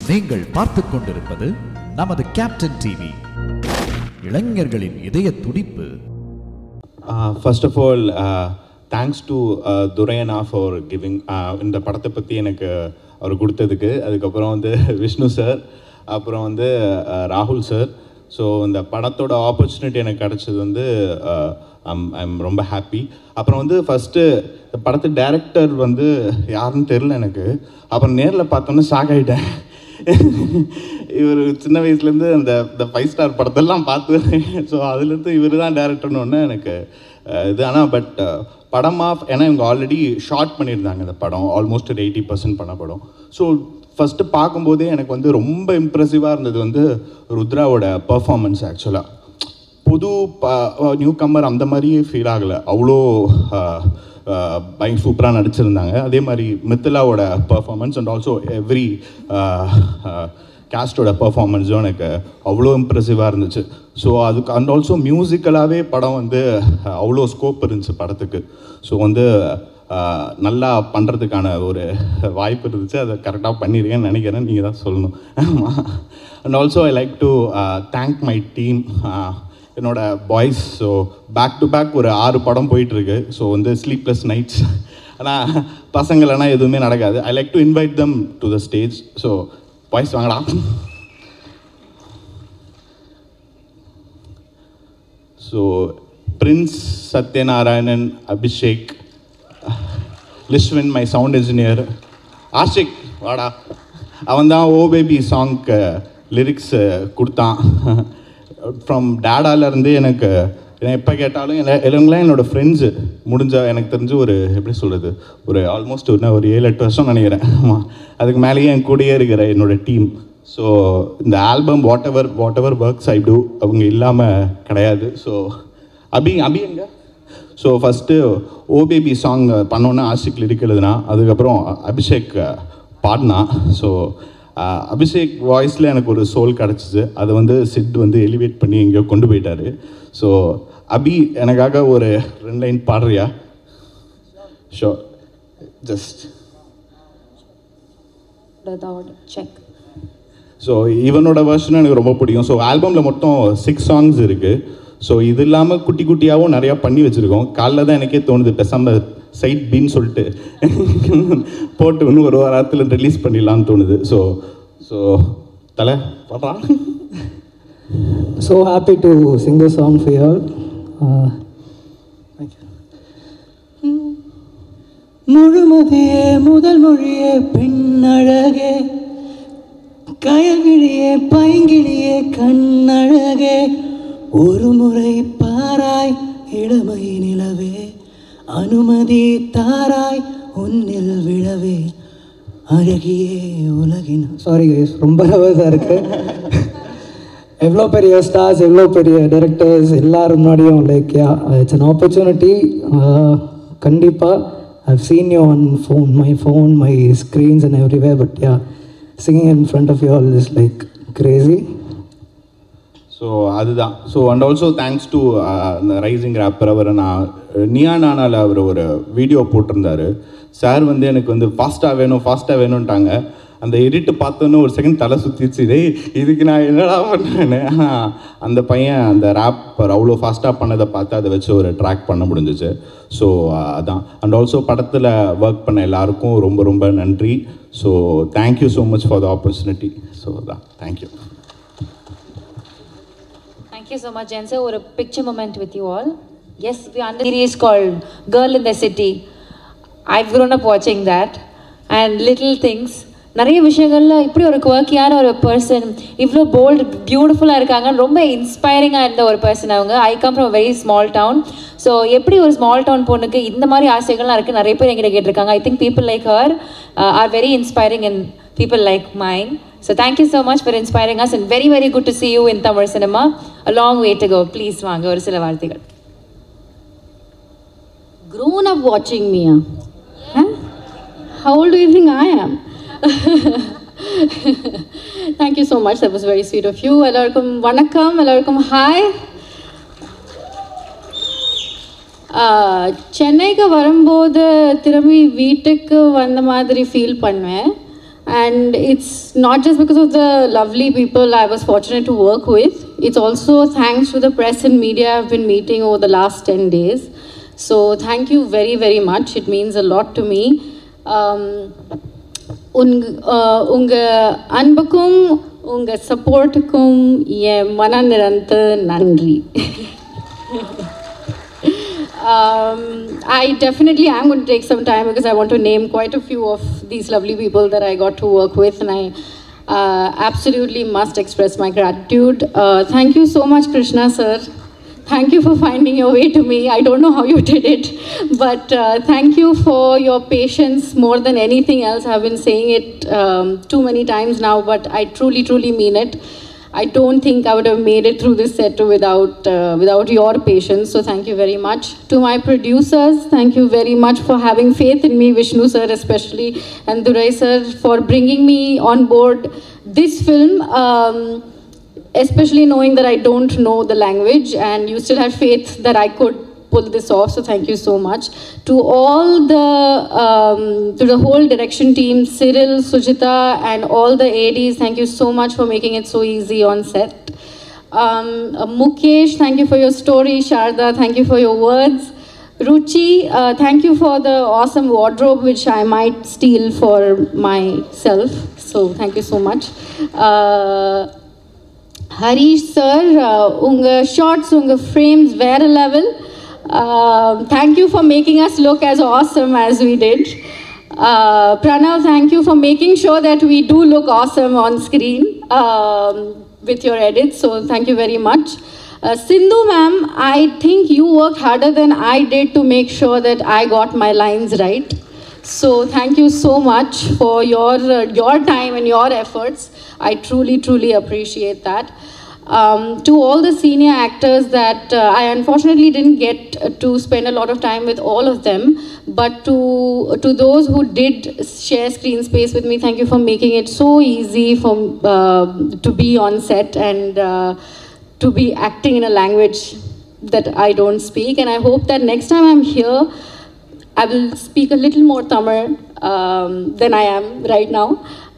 நீங்கள் பார்த்துக் கொண்டிருப்பது நமது கேப்டன் டிவி. இளைஞர்களின் இதய துடிப்பு. First of all, thanks to Durayana for giving இந்த படத்தை பற்றி எனக்கு அவர் கொடுத்ததுக்கு. அதுக்கப்புறம் வந்து விஷ்ணு சார், அப்புறம் வந்து ராகுல் சார். ஸோ இந்த படத்தோட ஆப்பர்ச்சுனிட்டி எனக்கு கிடச்சது வந்து ஐம் ரொம்ப ஹாப்பி. அப்புறம் வந்து ஃபஸ்ட்டு இந்த படத்து டைரக்டர் வந்து யாருன்னு தெரில எனக்கு. அப்புறம் நேரில் பார்த்தோன்னே ஷாக் ஆகிட்டேன். இவர் சின்ன வயசுலேருந்து அந்த 5 ஸ்டார் படத்தெல்லாம் பார்த்து, ஸோ அதுலேருந்து இவர் தான் டேரக்டர்னு ஒன்று எனக்கு இது. ஆனால் பட் படமாக ஏன்னா இவங்க ஆல்ரெடி ஷார்ட் பண்ணியிருந்தாங்க இந்த படம், ஆல்மோஸ்ட் ஒரு 80% பண்ண படம். ஸோ ஃபஸ்ட்டு பார்க்கும்போதே எனக்கு வந்து ரொம்ப இம்ப்ரெசிவாக இருந்தது வந்து ருத்ராவோட பர்ஃபார்மன்ஸ். ஆக்சுவலாக புது நியூ கம்மர் அந்த மாதிரியே ஃபீல் ஆகலை, அவ்வளோ பயங்கர சூப்பராக நடிச்சிருந்தாங்க. அதே மாதிரி மித்திலாவோட பர்ஃபார்மன்ஸ் அண்ட் ஆல்சோ எவ்ரி கேஸ்டோட பர்ஃபார்மன்ஸும் எனக்கு அவ்வளோ இம்ப்ரெசிவாக இருந்துச்சு. ஸோ அதுக்கு அண்ட் ஆல்சோ மியூசிக்கலாகவே படம் வந்து அவ்வளோ ஸ்கோப் இருந்துச்சு படத்துக்கு. ஸோ வந்து நல்லா பண்ணுறதுக்கான ஒரு வாய்ப்பு இருந்துச்சு. அதை கரெக்டாக பண்ணியிருக்கேன்னு நினைக்கிறேன், நீங்கள் தான் சொல்லணும். And also I like to thank my team, என்னோடய boys. So back to back ஒரு 6 படம் போயிட்டுருக்கு. ஸோ வந்து ஸ்லீப்லெஸ் நைட்ஸ். ஆனால் பசங்களனா எதுவுமே நடக்காது. I like to invite them to the stage. So boys வாங்கடா. So Prince, Sathyanarayanan, Abhishek, Lishwin my sound engineer, Ashiq வாடா, அவன் தான் ஓ பேபி சாங்க்கு லிரிக்ஸ் கொடுத்தான். ஃப்ரம் டேடாலேருந்து எனக்கு எப்போ கேட்டாலும் இவங்களாம் என்னோடய ஃப்ரெண்ட்ஸு. முடிஞ்ச எனக்கு தெரிஞ்சு ஒரு எப்படி சொல்கிறது, ஒரு ஆல்மோஸ்ட் ஒரு 7-8 வருஷம் நினைக்கிறேன். ஆமாம், அதுக்கு மேலேயே என் கூடயே இருக்கிற என்னோடய டீம். ஸோ இந்த album whatever works I do அவங்க இல்லாமல் கிடையாது. ஸோ அபி எங்க. So first oh baby song பண்ணோன்னே ஆஷிக் லிரிக் எழுதுனா, அதுக்கப்புறம் அபிஷேக் பாடினா. ஸோ அபிஷேக் வாய்ஸில் எனக்கு ஒரு சோல் கிடச்சிச்சு. அதை வந்து சிட் வந்து எலிவேட் பண்ணி எங்கேயோ கொண்டு போயிட்டார். ஸோ அபி எனக்காக ஒரு 2 லைன் பாடுறியா? So just check. ஸோ இவனோட வெர்ஷனும் எனக்கு ரொம்ப பிடிக்கும். ஸோ ஆல்பமில் மொத்தம் 6 சாங்ஸ் இருக்குது. ஸோ இது இல்லாமல் குட்டி குட்டியாகவும் நிறையா பண்ணி வச்சுருக்கோம். காலைல தான் எனக்கே தோணுது பேசாமல் சைட் பின்னு சொல்லிட்டு போட்டு இன்னும் ஒரு வாரத்தில் ரிலீஸ் பண்ணிடலான்னு தோணுது. ஸோ தலை பாடுறான். So happy to sing the song for you all. Thank you. முழுமதியே முதல் மொழியே பெண்ணழகே, கயல்கிழியே பைங்கிழியே கண்ணழகே, ஒரு முறை பாராய் இளமை நிலவே, அனுமதி தாராய் உன்னில் விழவே, அழகியே உலகின். சாரி கைஸ், ரொம்ப நர்வஸாக இருக்கு. எவ்வளோ பெரிய ஸ்டார்ஸ், எவ்வளோ பெரிய டைரக்டர்ஸ் எல்லாரும் முன்னாடியும் லைக் இட்ஸ் அன் ஆப்பர்ச்சுனிட்டி. கண்டிப்பாக I've seen you on my phone, my screens and everywhere. But singing in front of you all is like crazy. So அதுதான். So and also thanks to இந்த rising rapper. அவர் நான் நியானானால அவர் ஒரு video போட்டிருந்தார். Sir வந்து எனக்கு வந்து ஃபாஸ்ட்டாக வேணும்ட்டாங்க. அந்த எடிட்டு பார்த்தோன்னே ஒரு செகண்ட் தலை சுற்றிச்சு, இதுக்கு நான் என்னடா பண்ணேன்னு. அந்த பையன் அந்த ரேப்பர் அவ்வளோ ஃபாஸ்ட்டாக பண்ணதை பார்த்து அதை வச்சு ஒரு ட்ராக் பண்ண முடிஞ்சிச்சு. ஸோ அதான். அண்ட் ஆல்சோ படத்தில் ஒர்க் பண்ண எல்லாருக்கும் ரொம்ப ரொம்ப நன்றி. So thank you so much for the opportunity. So அதான், thank you. Thank you so much, Jensen. Or a picture moment with you all. Yes, we are under a series called Girl in the City. I've grown up watching that. And little things. நிறைய விஷயங்களில் இப்படி ஒரு குவர்க்கியான ஒரு person, இவ்வளோ bolt பியூட்டிஃபுல்லாக இருக்காங்க. ரொம்ப இன்ஸ்பைரிங்காக இருந்த ஒரு பர்சன் அவங்க. I come from very small town. So எப்படி ஒரு ஸ்மால் டவுன் பொண்ணுக்கு இந்த மாதிரி ஆசைகள்லாம் இருக்குது நிறைய பேர் எங்கிட்ட கேட்டிருக்காங்க. I think people like her are very inspiring and people like mine. So thank you so much for inspiring us and very very good to see you in Tamil cinema. A long way to go. Please vaanga oru sila vaarthigal. Grown up watching me. Huh? How old do you think I am? Thank you so much. That was very sweet of you. Ellarkum vanakkam, ellarkum hi. சென்னைக்கு வரும்போது திரும்பி வீட்டுக்கு வந்த மாதிரி feel பண்ணுவேன். And it's not just because of the lovely people I was fortunate to work with, it's also thanks to the press and media I've been meeting over the last 10 days. So thank you very, very much. It means a lot to me. உங்க அன்புக்கும் உங்க சப்போர்ட்டுக்கும் என் மன நிறந்த நன்றி. I definitely am going to take some time because I want to name quite a few of these lovely people that I got to work with, and I absolutely must express my gratitude. Thank you so much, Krishna sir. Thank you for finding your way to me. I don't know how you did it, but thank you for your patience more than anything else. I've been saying it too many times now, but I truly, truly mean it. I don't think I would have made it through this set without your patience. So thank you very much. To my producers, thank you very much for having faith in me, Vishnu sir especially, and Durai sir for bringing me on board this film. Especially knowing that I don't know the language and you still had faith that I could pull this off, so thank you so much. To all to the whole direction team, Cyril, Sujita and all the ADs, thank you so much for making it so easy on set. Mukesh, thank you for your story. Sharda, thank you for your words. Ruchi, thank you for the awesome wardrobe which I might steal for myself, so thank you so much. Harish sir, unga shots, unga frames, vera level. Thank you for making us look as awesome as we did. Pranav, thank you for making sure that we do look awesome on screen with your edits, so thank you very much. Sindhu ma'am, I think you worked harder than I did to make sure that I got my lines right. So thank you so much for your time and your efforts. I truly, truly appreciate that. To all the senior actors that I unfortunately didn't get to spend a lot of time with all of them, but to those who did share screen space with me, thank you for making it so easy to be on set and to be acting in a language that I don't speak. And I hope that next time I'm here, I will speak a little more Tamil than I am right now.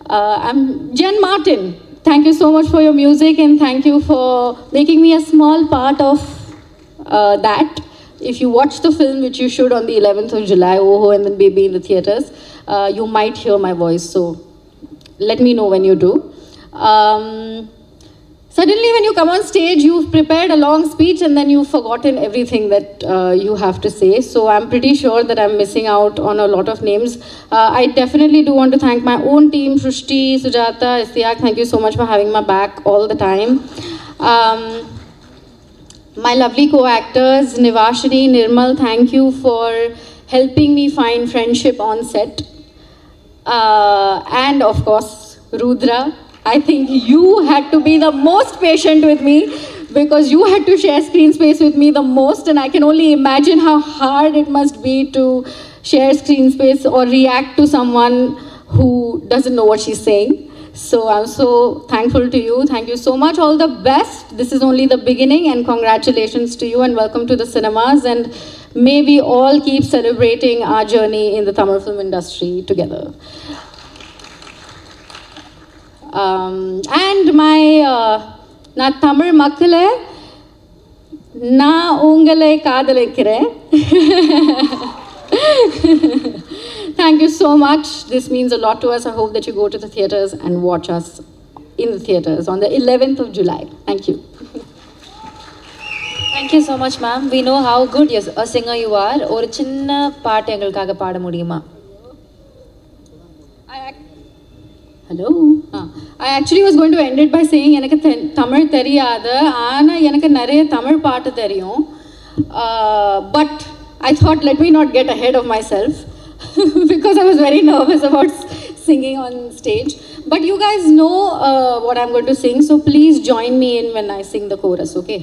I'm Jen Martin. Thank you so much for your music and thank you for making me a small part of that. If you watch the film, which you should on the 11th of July, Oho and then Baby in the theatres, you might hear my voice. So let me know when you do. Suddenly when you come on stage, you've prepared a long speech and then you've forgotten everything that you have to say. So I'm pretty sure that I'm missing out on a lot of names. I definitely do want to thank my own team, Srushti, Sujata, Istiak. Thank you so much for having my back all the time. My lovely co-actors, Nivashini, Nirmal, thank you for helping me find friendship on set. And of course, Rudra. I think you had to be the most patient with me because you had to share screen space with me the most, and I can only imagine how hard it must be to share screen space or react to someone who doesn't know what she's saying. So I'm so thankful to you. Thank you so much. All the best. This is only the beginning, and congratulations to you and welcome to the cinemas, and may we all keep celebrating our journey in the Tamil film industry together. And my na Tamil makkale na ungalai kaadalikkire. Thank you so much. This means a lot to us. I hope that you go to the theatres and watch us in the theatres on the 11th of July. Thank you. Thank you so much, ma'am. We know how good a singer you are. ஒரு சின்ன பாட்டு எங்களுக்காக பாட முடியுமா? Hello. I actually was going to end it by saying எனக்கு தமிழ் தெரியாது, ஆனா எனக்கு நிறைய தமிழ் பாட்டு தெரியும். But I thought let me not get ahead of myself because I was very nervous about singing on stage. But you guys know what I'm going to sing, so please join me in when I sing the chorus, okay?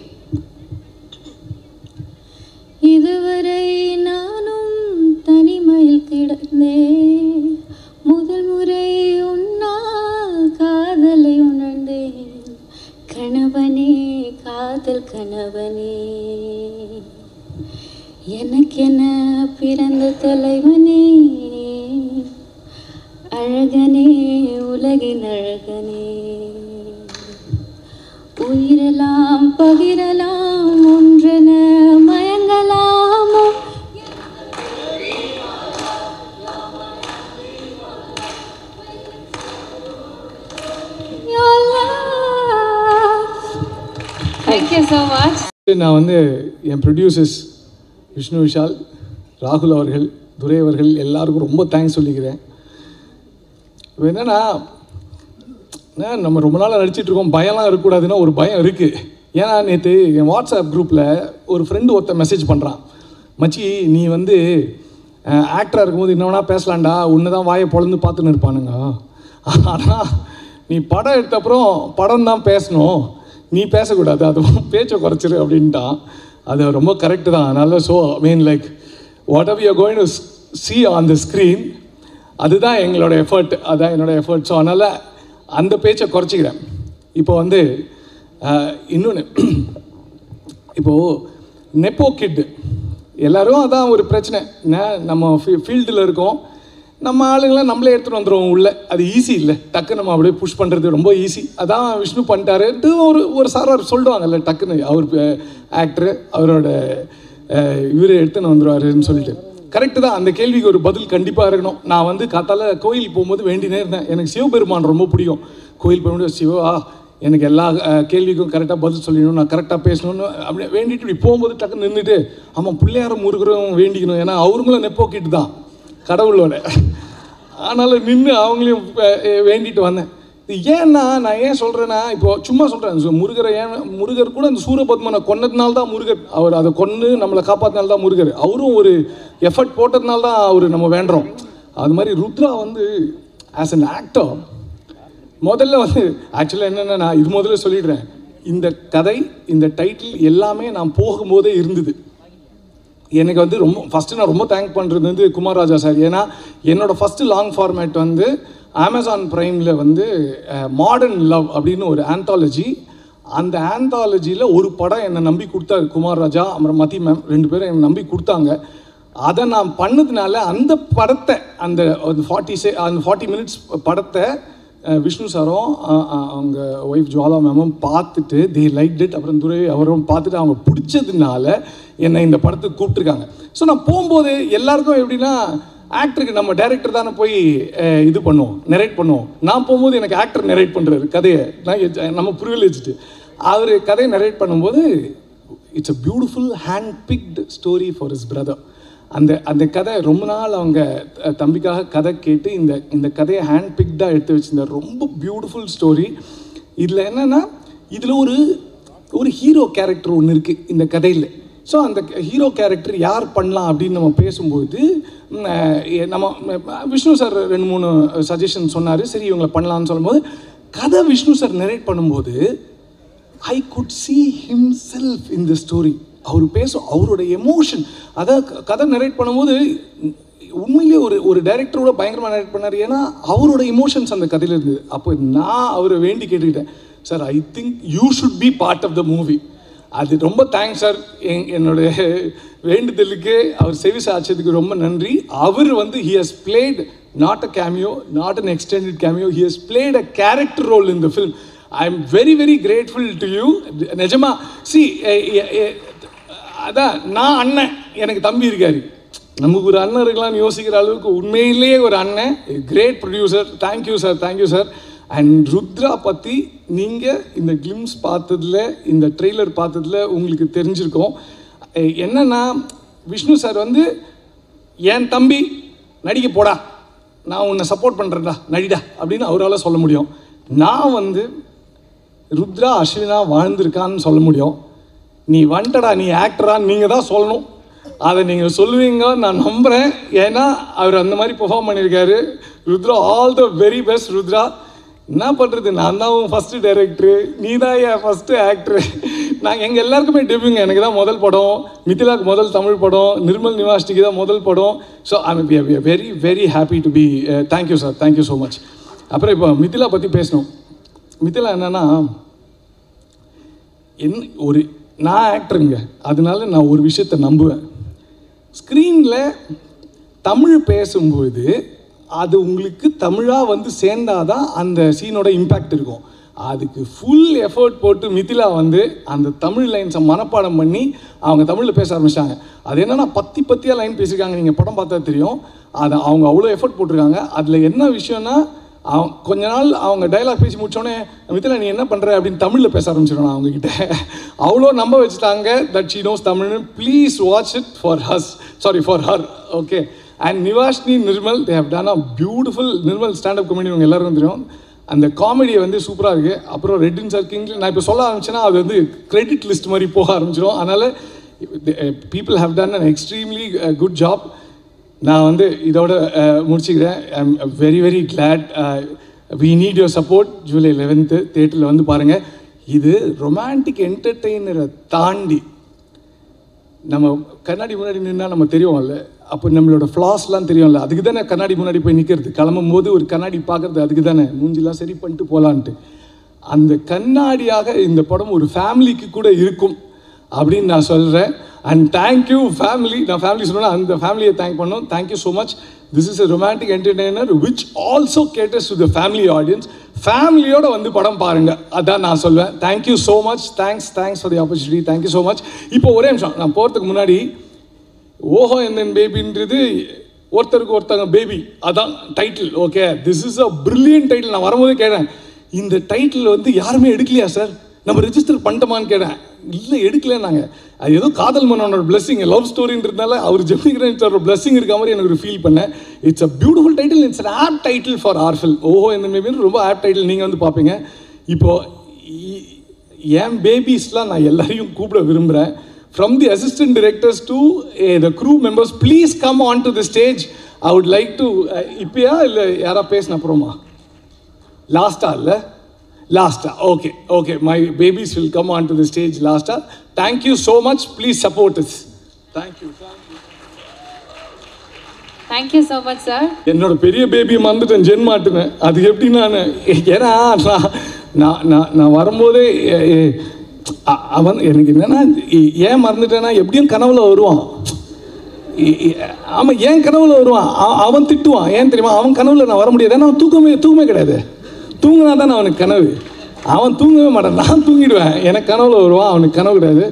இதுவரை நானும் தனிமையில் கிடந்தேன், முதல் முறை உன்னால் காதலை உணர்ந்தேன், கணவனே காதல் கணவனே, எனக்கென பிறந்த தலைவனே, அழகனே உலகின் அழகனே உயிரெல்லாம் பகிரலாம் ஒன்றென மயங்கலாமோ Thank you so much. நான் வந்து என் ப்ரொடியூசர்ஸ் விஷ்ணு விஷால், ராகுல் அவர்கள், துரை அவர்கள் எல்லாருக்கும் ரொம்ப தேங்க்ஸ் சொல்லிக்கிறேன். இப்போ என்னென்னா நம்ம ரொம்ப நாளாக நடிச்சிட்ருக்கோம், பயம்லாம் இருக்கக்கூடாதுன்னா ஒரு பயம் இருக்குது. ஏன்னா நேற்று என் வாட்ஸ்அப் குரூப்பில் ஒரு ஃப்ரெண்டு ஒருத்தன் மெசேஜ் பண்ணுறான், மச்சி நீ வந்து ஆக்டராக இருக்கும்போது இன்னொன்னா பேசலாண்டா, ஒன்று தான் வாயை பொழந்து பார்த்துன்னு இருப்பானுங்க, ஆனால் நீ படம் எடுத்த அப்புறம் படம் தான் பேசணும், நீ பேசக்கூடாது, அது பேச்சை குறைச்சிரு அப்படின்ட்டான். அது ரொம்ப கரெக்டு தான். அதனால் so like what ever you are going to see on the screen, அதுதான் எங்களோட எஃபர்ட், அதுதான் என்னோடய எஃபர்ட். ஸோ அதனால் அந்த பேச்சை குறைச்சிக்கிறேன். இப்போ வந்து இன்னொன்று, இப்போது நெப்போ கிட் எல்லோரும் அதான் ஒரு பிரச்சனை. நம்ம ஃபீல்டில் இருக்கோம், நம்ம ஆளுங்களாம் நம்மளே எடுத்துகிட்டு வந்துடுவோம் உள்ளே. அது ஈஸி இல்லை, டக்கு நம்ம அப்படியே புஷ் பண்ணுறது ரொம்ப ஈஸி. அதான் விஷ்ணு பண்ணிட்டாருன்ட்டு ஒரு சாரார் சொல்லுவாங்கல்ல, டக்குன்னு அவர் ஆக்டரு அவரோட இவர் எடுத்துன்னு வந்துடுவாருன்னு சொல்லிட்டு. கரெக்டு தான். அந்த கேள்விக்கு ஒரு பதில் கண்டிப்பாக இருக்கணும். நான் வந்து காத்தால கோயில் போகும்போது வேண்டினே இருந்தேன், எனக்கு சிவபெருமான் ரொம்ப பிடிக்கும். கோயில் போகும்போது சிவா எனக்கு எல்லா கேள்விக்கும் கரெக்டாக பதில் சொல்லணும், நான் கரெக்டாக பேசணும்னு அப்படி வேண்டிட்டு இப்படி போகும்போது டக்குன்னு நின்றுட்டு ஆமாம் பிள்ளையாரம் முருகரும் வேண்டிக்கணும், ஏன்னா அவங்களும் நெப்போக்கிட்டு தான் கடவுளோட. ஆனாலும் நின்று அவங்களையும் வேண்டிட்டு வந்தேன். இது ஏன்னா நான் ஏன் சொல்கிறேன்னா, இப்போது சும்மா சொல்கிறேன், முருகரை ஏன் முருகர் கூட அந்த சூரபத்மனை கொன்னதுனால தான் முருகர், அவர் அதை கொன்று நம்மளை காப்பாற்றினால தான் முருகர், அவரும் ஒரு எஃபர்ட் போட்டதுனால தான் அவர் நம்ம வேண்டுறோம். அது மாதிரி ருத்ரா வந்து ஆஸ் அன் ஆக்டர் முதல்ல வந்து ஆக்சுவலாக என்னென்னா, நான் இது முதல்ல சொல்லிடுறேன், இந்த கதை இந்த டைட்டில் எல்லாமே நான் போகும்போதே இருந்தது. எனக்கு வந்து ரொம்ப ஃபஸ்ட்டு நான் ரொம்ப தேங்க் பண்ணுறது வந்து குமார் ராஜா சார். ஏன்னா என்னோடய ஃபஸ்ட்டு லாங் ஃபார்மேட் வந்து அமேசான் ப்ரைமில் வந்து மாடர்ன் லவ் அப்படின்னு ஒரு ஆந்தாலஜி, அந்த ஆந்தாலஜியில் ஒரு படம் என்னை நம்பி கொடுத்தாரு குமார் ராஜா, அப்புறம் மதி மேம் 2 பேரும் என்னை நம்பி கொடுத்தாங்க. அதை நான் பண்ணதுனால அந்த படத்தை அந்த 40 மினிட்ஸ் படத்தை விஷ்ணு சாரும் அவங்க ஒய்ஃப் ஜுவாலா மேமும் பார்த்துட்டு தே லைக் இட், அப்புறம் துரை அவரும் பார்த்துட்டு அவங்க பிடிச்சதுனால என்னை இந்த படத்துக்கு கூப்பிட்ருக்காங்க. ஸோ நான் போகும்போது எல்லாருக்கும் எப்படின்னா, ஆக்டருக்கு நம்ம டைரக்டர் தானே போய் இது பண்ணுவோம், நெரேட் பண்ணுவோம். நான் போகும்போது எனக்கு ஆக்டர் நெரேட் பண்ணுறாரு கதையை, நான் நம்ம ப்ரிவிலேஜ்டு அவர் கதையை நெரேட் பண்ணும்போது it's a beautiful hand picked story for his brother. அந்த கதை ரொம்ப நாள் அவங்க தம்பிக்காக கதை கேட்டு இந்த கதையை ஹேண்ட் பிக்டாக எடுத்து வச்சுருந்த ரொம்ப பியூட்டிஃபுல் ஸ்டோரி. இதில் என்னென்னா, இதில் ஒரு ஹீரோ கேரக்டர் ஒன்று இருக்குது இந்த கதையில். ஸோ அந்த ஹீரோ கேரக்டர் யார் பண்ணலாம் அப்படின்னு நம்ம பேசும்போது நம்ம விஷ்ணு சார் 2-3 சஜஷன் சொன்னார். சரி இவங்களை பண்ணலான்னு சொல்லும்போது கதை விஷ்ணு சார் நெரேட் பண்ணும்போது I could see himself in the story. அவர் பேசும் அவரோட எமோஷன், அதாவது கதை நரேட் பண்ணும்போது உண்மையிலேயே ஒரு டைரக்டரோட பயங்கரமாக நரேட் பண்ணார். ஏன்னா அவரோட எமோஷன்ஸ் அந்த கதையில் இருந்தது. அப்போ நான் அவரை வேண்டி கேட்டுக்கிட்டேன், sir I think you should be part of the movie. அது ரொம்ப தேங்க்ஸ் சார், என்னுடைய வேண்டுதலுக்கு அவர் செவி சாய்ச்சதுக்கு ரொம்ப நன்றி. அவர் வந்து he has played not a cameo, not an extended cameo, he has played a character role in the film. I am very very grateful to you. நிஜமா see அதான் நான் அண்ணன், எனக்கு தம்பி இருக்காரு, நமக்கு ஒரு அண்ணன் இருக்கலாம்னு யோசிக்கிற அளவுக்கு உண்மையிலேயே ஒரு அண்ணன், great producer. Thank you sir, thank you sir. And Rudra பற்றி நீங்கள் இந்த கிளிம்ஸ் பார்த்ததில், இந்த ட்ரெய்லர் பார்த்ததில் உங்களுக்கு தெரிஞ்சிருக்கோம். என்னென்னா, விஷ்ணு சார் வந்து என் தம்பி நடிக்க போடா, நான் உன்னை சப்போர்ட் பண்ணுறேன்டா, நடிடா அப்படின்னு அவரால் சொல்ல முடியும். நான் வந்து ருத்ரா அஸ்வினா வாழ்ந்திருக்கான்னு சொல்ல முடியும். நீ வந்துட்டடா, நீ ஆக்டரான்னு நீங்கள் தான் சொல்லணும். அதை நீங்கள் சொல்லுவீங்க நான் நம்புகிறேன். ஏன்னா அவர் அந்த மாதிரி பெர்ஃபார்ம் பண்ணியிருக்காரு. Rudra, all the very best Rudra. என்ன பண்ணுறது, நான் தான் ஃபஸ்ட்டு டைரக்டரு, நீ தான் என் ஃபஸ்ட்டு ஆக்டரு. நாங்கள் எங்கள் எல்லாருக்குமே டெபியூங்க. எனக்கு தான் முதல் படம், மிதிலாவுக்கு முதல் தமிழ் படம், நிர்மல் நிவாஸ்டிக்கு தான் முதல் படம். So I we are very very happy to be. Thank you sir, thank you so much. அப்புறம் இப்போ மிதிலா பற்றி பேசணும். மிதிலா என்னென்னா, நான் ஆக்டருங்க, அதனால நான் ஒரு விஷயத்தை நம்புவேன். ஸ்க்ரீனில் தமிழ் பேசும்போது அது உங்களுக்கு தமிழாக வந்து சேர்ந்தாதான் அந்த சீனோட இம்பேக்ட் இருக்கும். அதுக்கு ஃபுல் எஃபர்ட் போட்டு மிதிலா வந்து அந்த தமிழ் லைன்ஸை மனப்பாடம் பண்ணி அவங்க தமிழில் பேச ஆரம்பிச்சிட்டாங்க. அது என்னென்னா பத்தியாக லைன் பேசியிருக்காங்க, நீங்கள் படம் பார்த்தா தெரியும். அதை அவங்க அவ்வளோ எஃபர்ட் போட்டிருக்காங்க. அதில் என்ன விஷயம்னா கொஞ்ச நாள் அவங்க டைலாக் பேசி முடிச்சோடனே மிதிலா நீ என்ன பண்ணுற அப்படின்னு தமிழில் பேச ஆரம்பிச்சிடணும் அவங்கக்கிட்ட. அவ்வளோ நம்ப வச்சுட்டாங்க தட் ஷீ நோஸ் தமிழ்னு. Please watch it for her. Okay. And Nivashini Nirmal, they have done a beautiful. Nirmal stand up comedy உங்கள் எல்லாருக்கும் தெரியும். அந்த காமெடியை வந்து சூப்பராக இருக்குது. அப்புறம் ரெட் இன் சர்க்கிங்கில் நான் இப்போ சொல்ல ஆரம்பிச்சேன்னா அது வந்து கிரெடிட் லிஸ்ட் மாதிரி போக ஆரம்பிச்சிடும். அதனால் people have done an extremely good job. நான் வந்து இதோட முடிச்சுக்கிறேன். I am very very glad. We need your support. July 11th தியேட்டரில் வந்து பாருங்கள். இது ரொமான்டிக் என்டர்டெய்னரை தாண்டி நம்ம கண்ணாடி முன்னாடி நின்னா நம்ம தெரியும்ல, அப்போ நம்மளோட ஃப்ளாஸ்லாம் தெரியும்ல, அதுக்கு தானே கண்ணாடி முன்னாடி போய் நிற்கிறது. கிளம்பும் போது ஒரு கண்ணாடி பார்க்குறது அதுக்கு தானே, மூஞ்சிலாம் சரி பண்ணிட்டு போகலான்ட்டு. அந்த கண்ணாடியாக இந்த படம் ஒரு ஃபேமிலிக்கு கூட இருக்கும் அப்படின்னு நான் சொல்கிறேன். And thank you family. நான் ஃபேமிலி சொன்னேன்னா அந்த ஃபேமிலியை தேங்க் பண்ணோம். Thank you so much. This is a romantic entertainer which also கேட்டர்ஸ் to the family audience. ஃபேமிலியோடு வந்து படம் பாருங்கள், அதான் நான் சொல்வேன். Thank you so much. Thanks for the opportunity. Thank you so much. இப்போ ஒரே நிமிஷம், நான் போகிறதுக்கு முன்னாடி ஓஹோ என் பேபின்றது ஒருத்தருக்கு ஒருத்தங்க பேபி, அதான் title. Okay, this is a brilliant title. நான் வரும்போதே கேட்டேன், இந்த டைட்டில் வந்து யாருமே எடுக்கலையா சார், நம்ம ரெஜிஸ்டர் பண்ணிட்டோமான்னு கேட்டேன். இல்லை எடுக்கல. நாங்கள் அது ஏதோ காதல் மன்னனோட பிளெஸிங், லவ் ஸ்டோரின்றதுனால அவர் ஜெமினிகிரனோட பிளெஸிங் இருக்க மாதிரி எனக்கு ஒரு ஃபீல் பண்ணேன். It's a beautiful title. It's an apt title for our film. ஓஹோ இந்த பேபின்னு ரொம்ப ஆப் டைட்டில். நீங்கள் வந்து பார்ப்பீங்க. இப்போது என் பேபிஸ்லாம் நான் எல்லாரையும் கூப்பிட விரும்புகிறேன். From the assistant directors to the crew members, please come on to the stage. I would like to இப்பயா இல்லை யாரா பேசின அப்புறமா லாஸ்டா okay my babies will come on to the stage லாஸ்டா. Thank you so much. Please support us. Thank you so much sir. என்னோட பெரிய baby மறந்துட்டேன், ஜென்மாட்டுனேன். அது எப்படி ஏன்னா நான் வரும்போதே அவன் எனக்கு என்னென்னா ஏன் மறந்துட்டேன்னா எப்படியும் கனவுல வருவான். ஆமாம், ஏன் கனவுல வருவான். அவன் திட்டுவான். ஏன் தெரியுமா, அவன் கனவுல நான் வர முடியாது. ஏன்னா அவன் தூக்கமே கிடையாது. தூங்கினா தானே அவனுக்கு கனவு. அவன் தூங்கவே மாட்டான், நான் தூங்கிடுவேன். எனக்கு கனவுல வருவான், அவனுக்கு கனவு கிடையாது.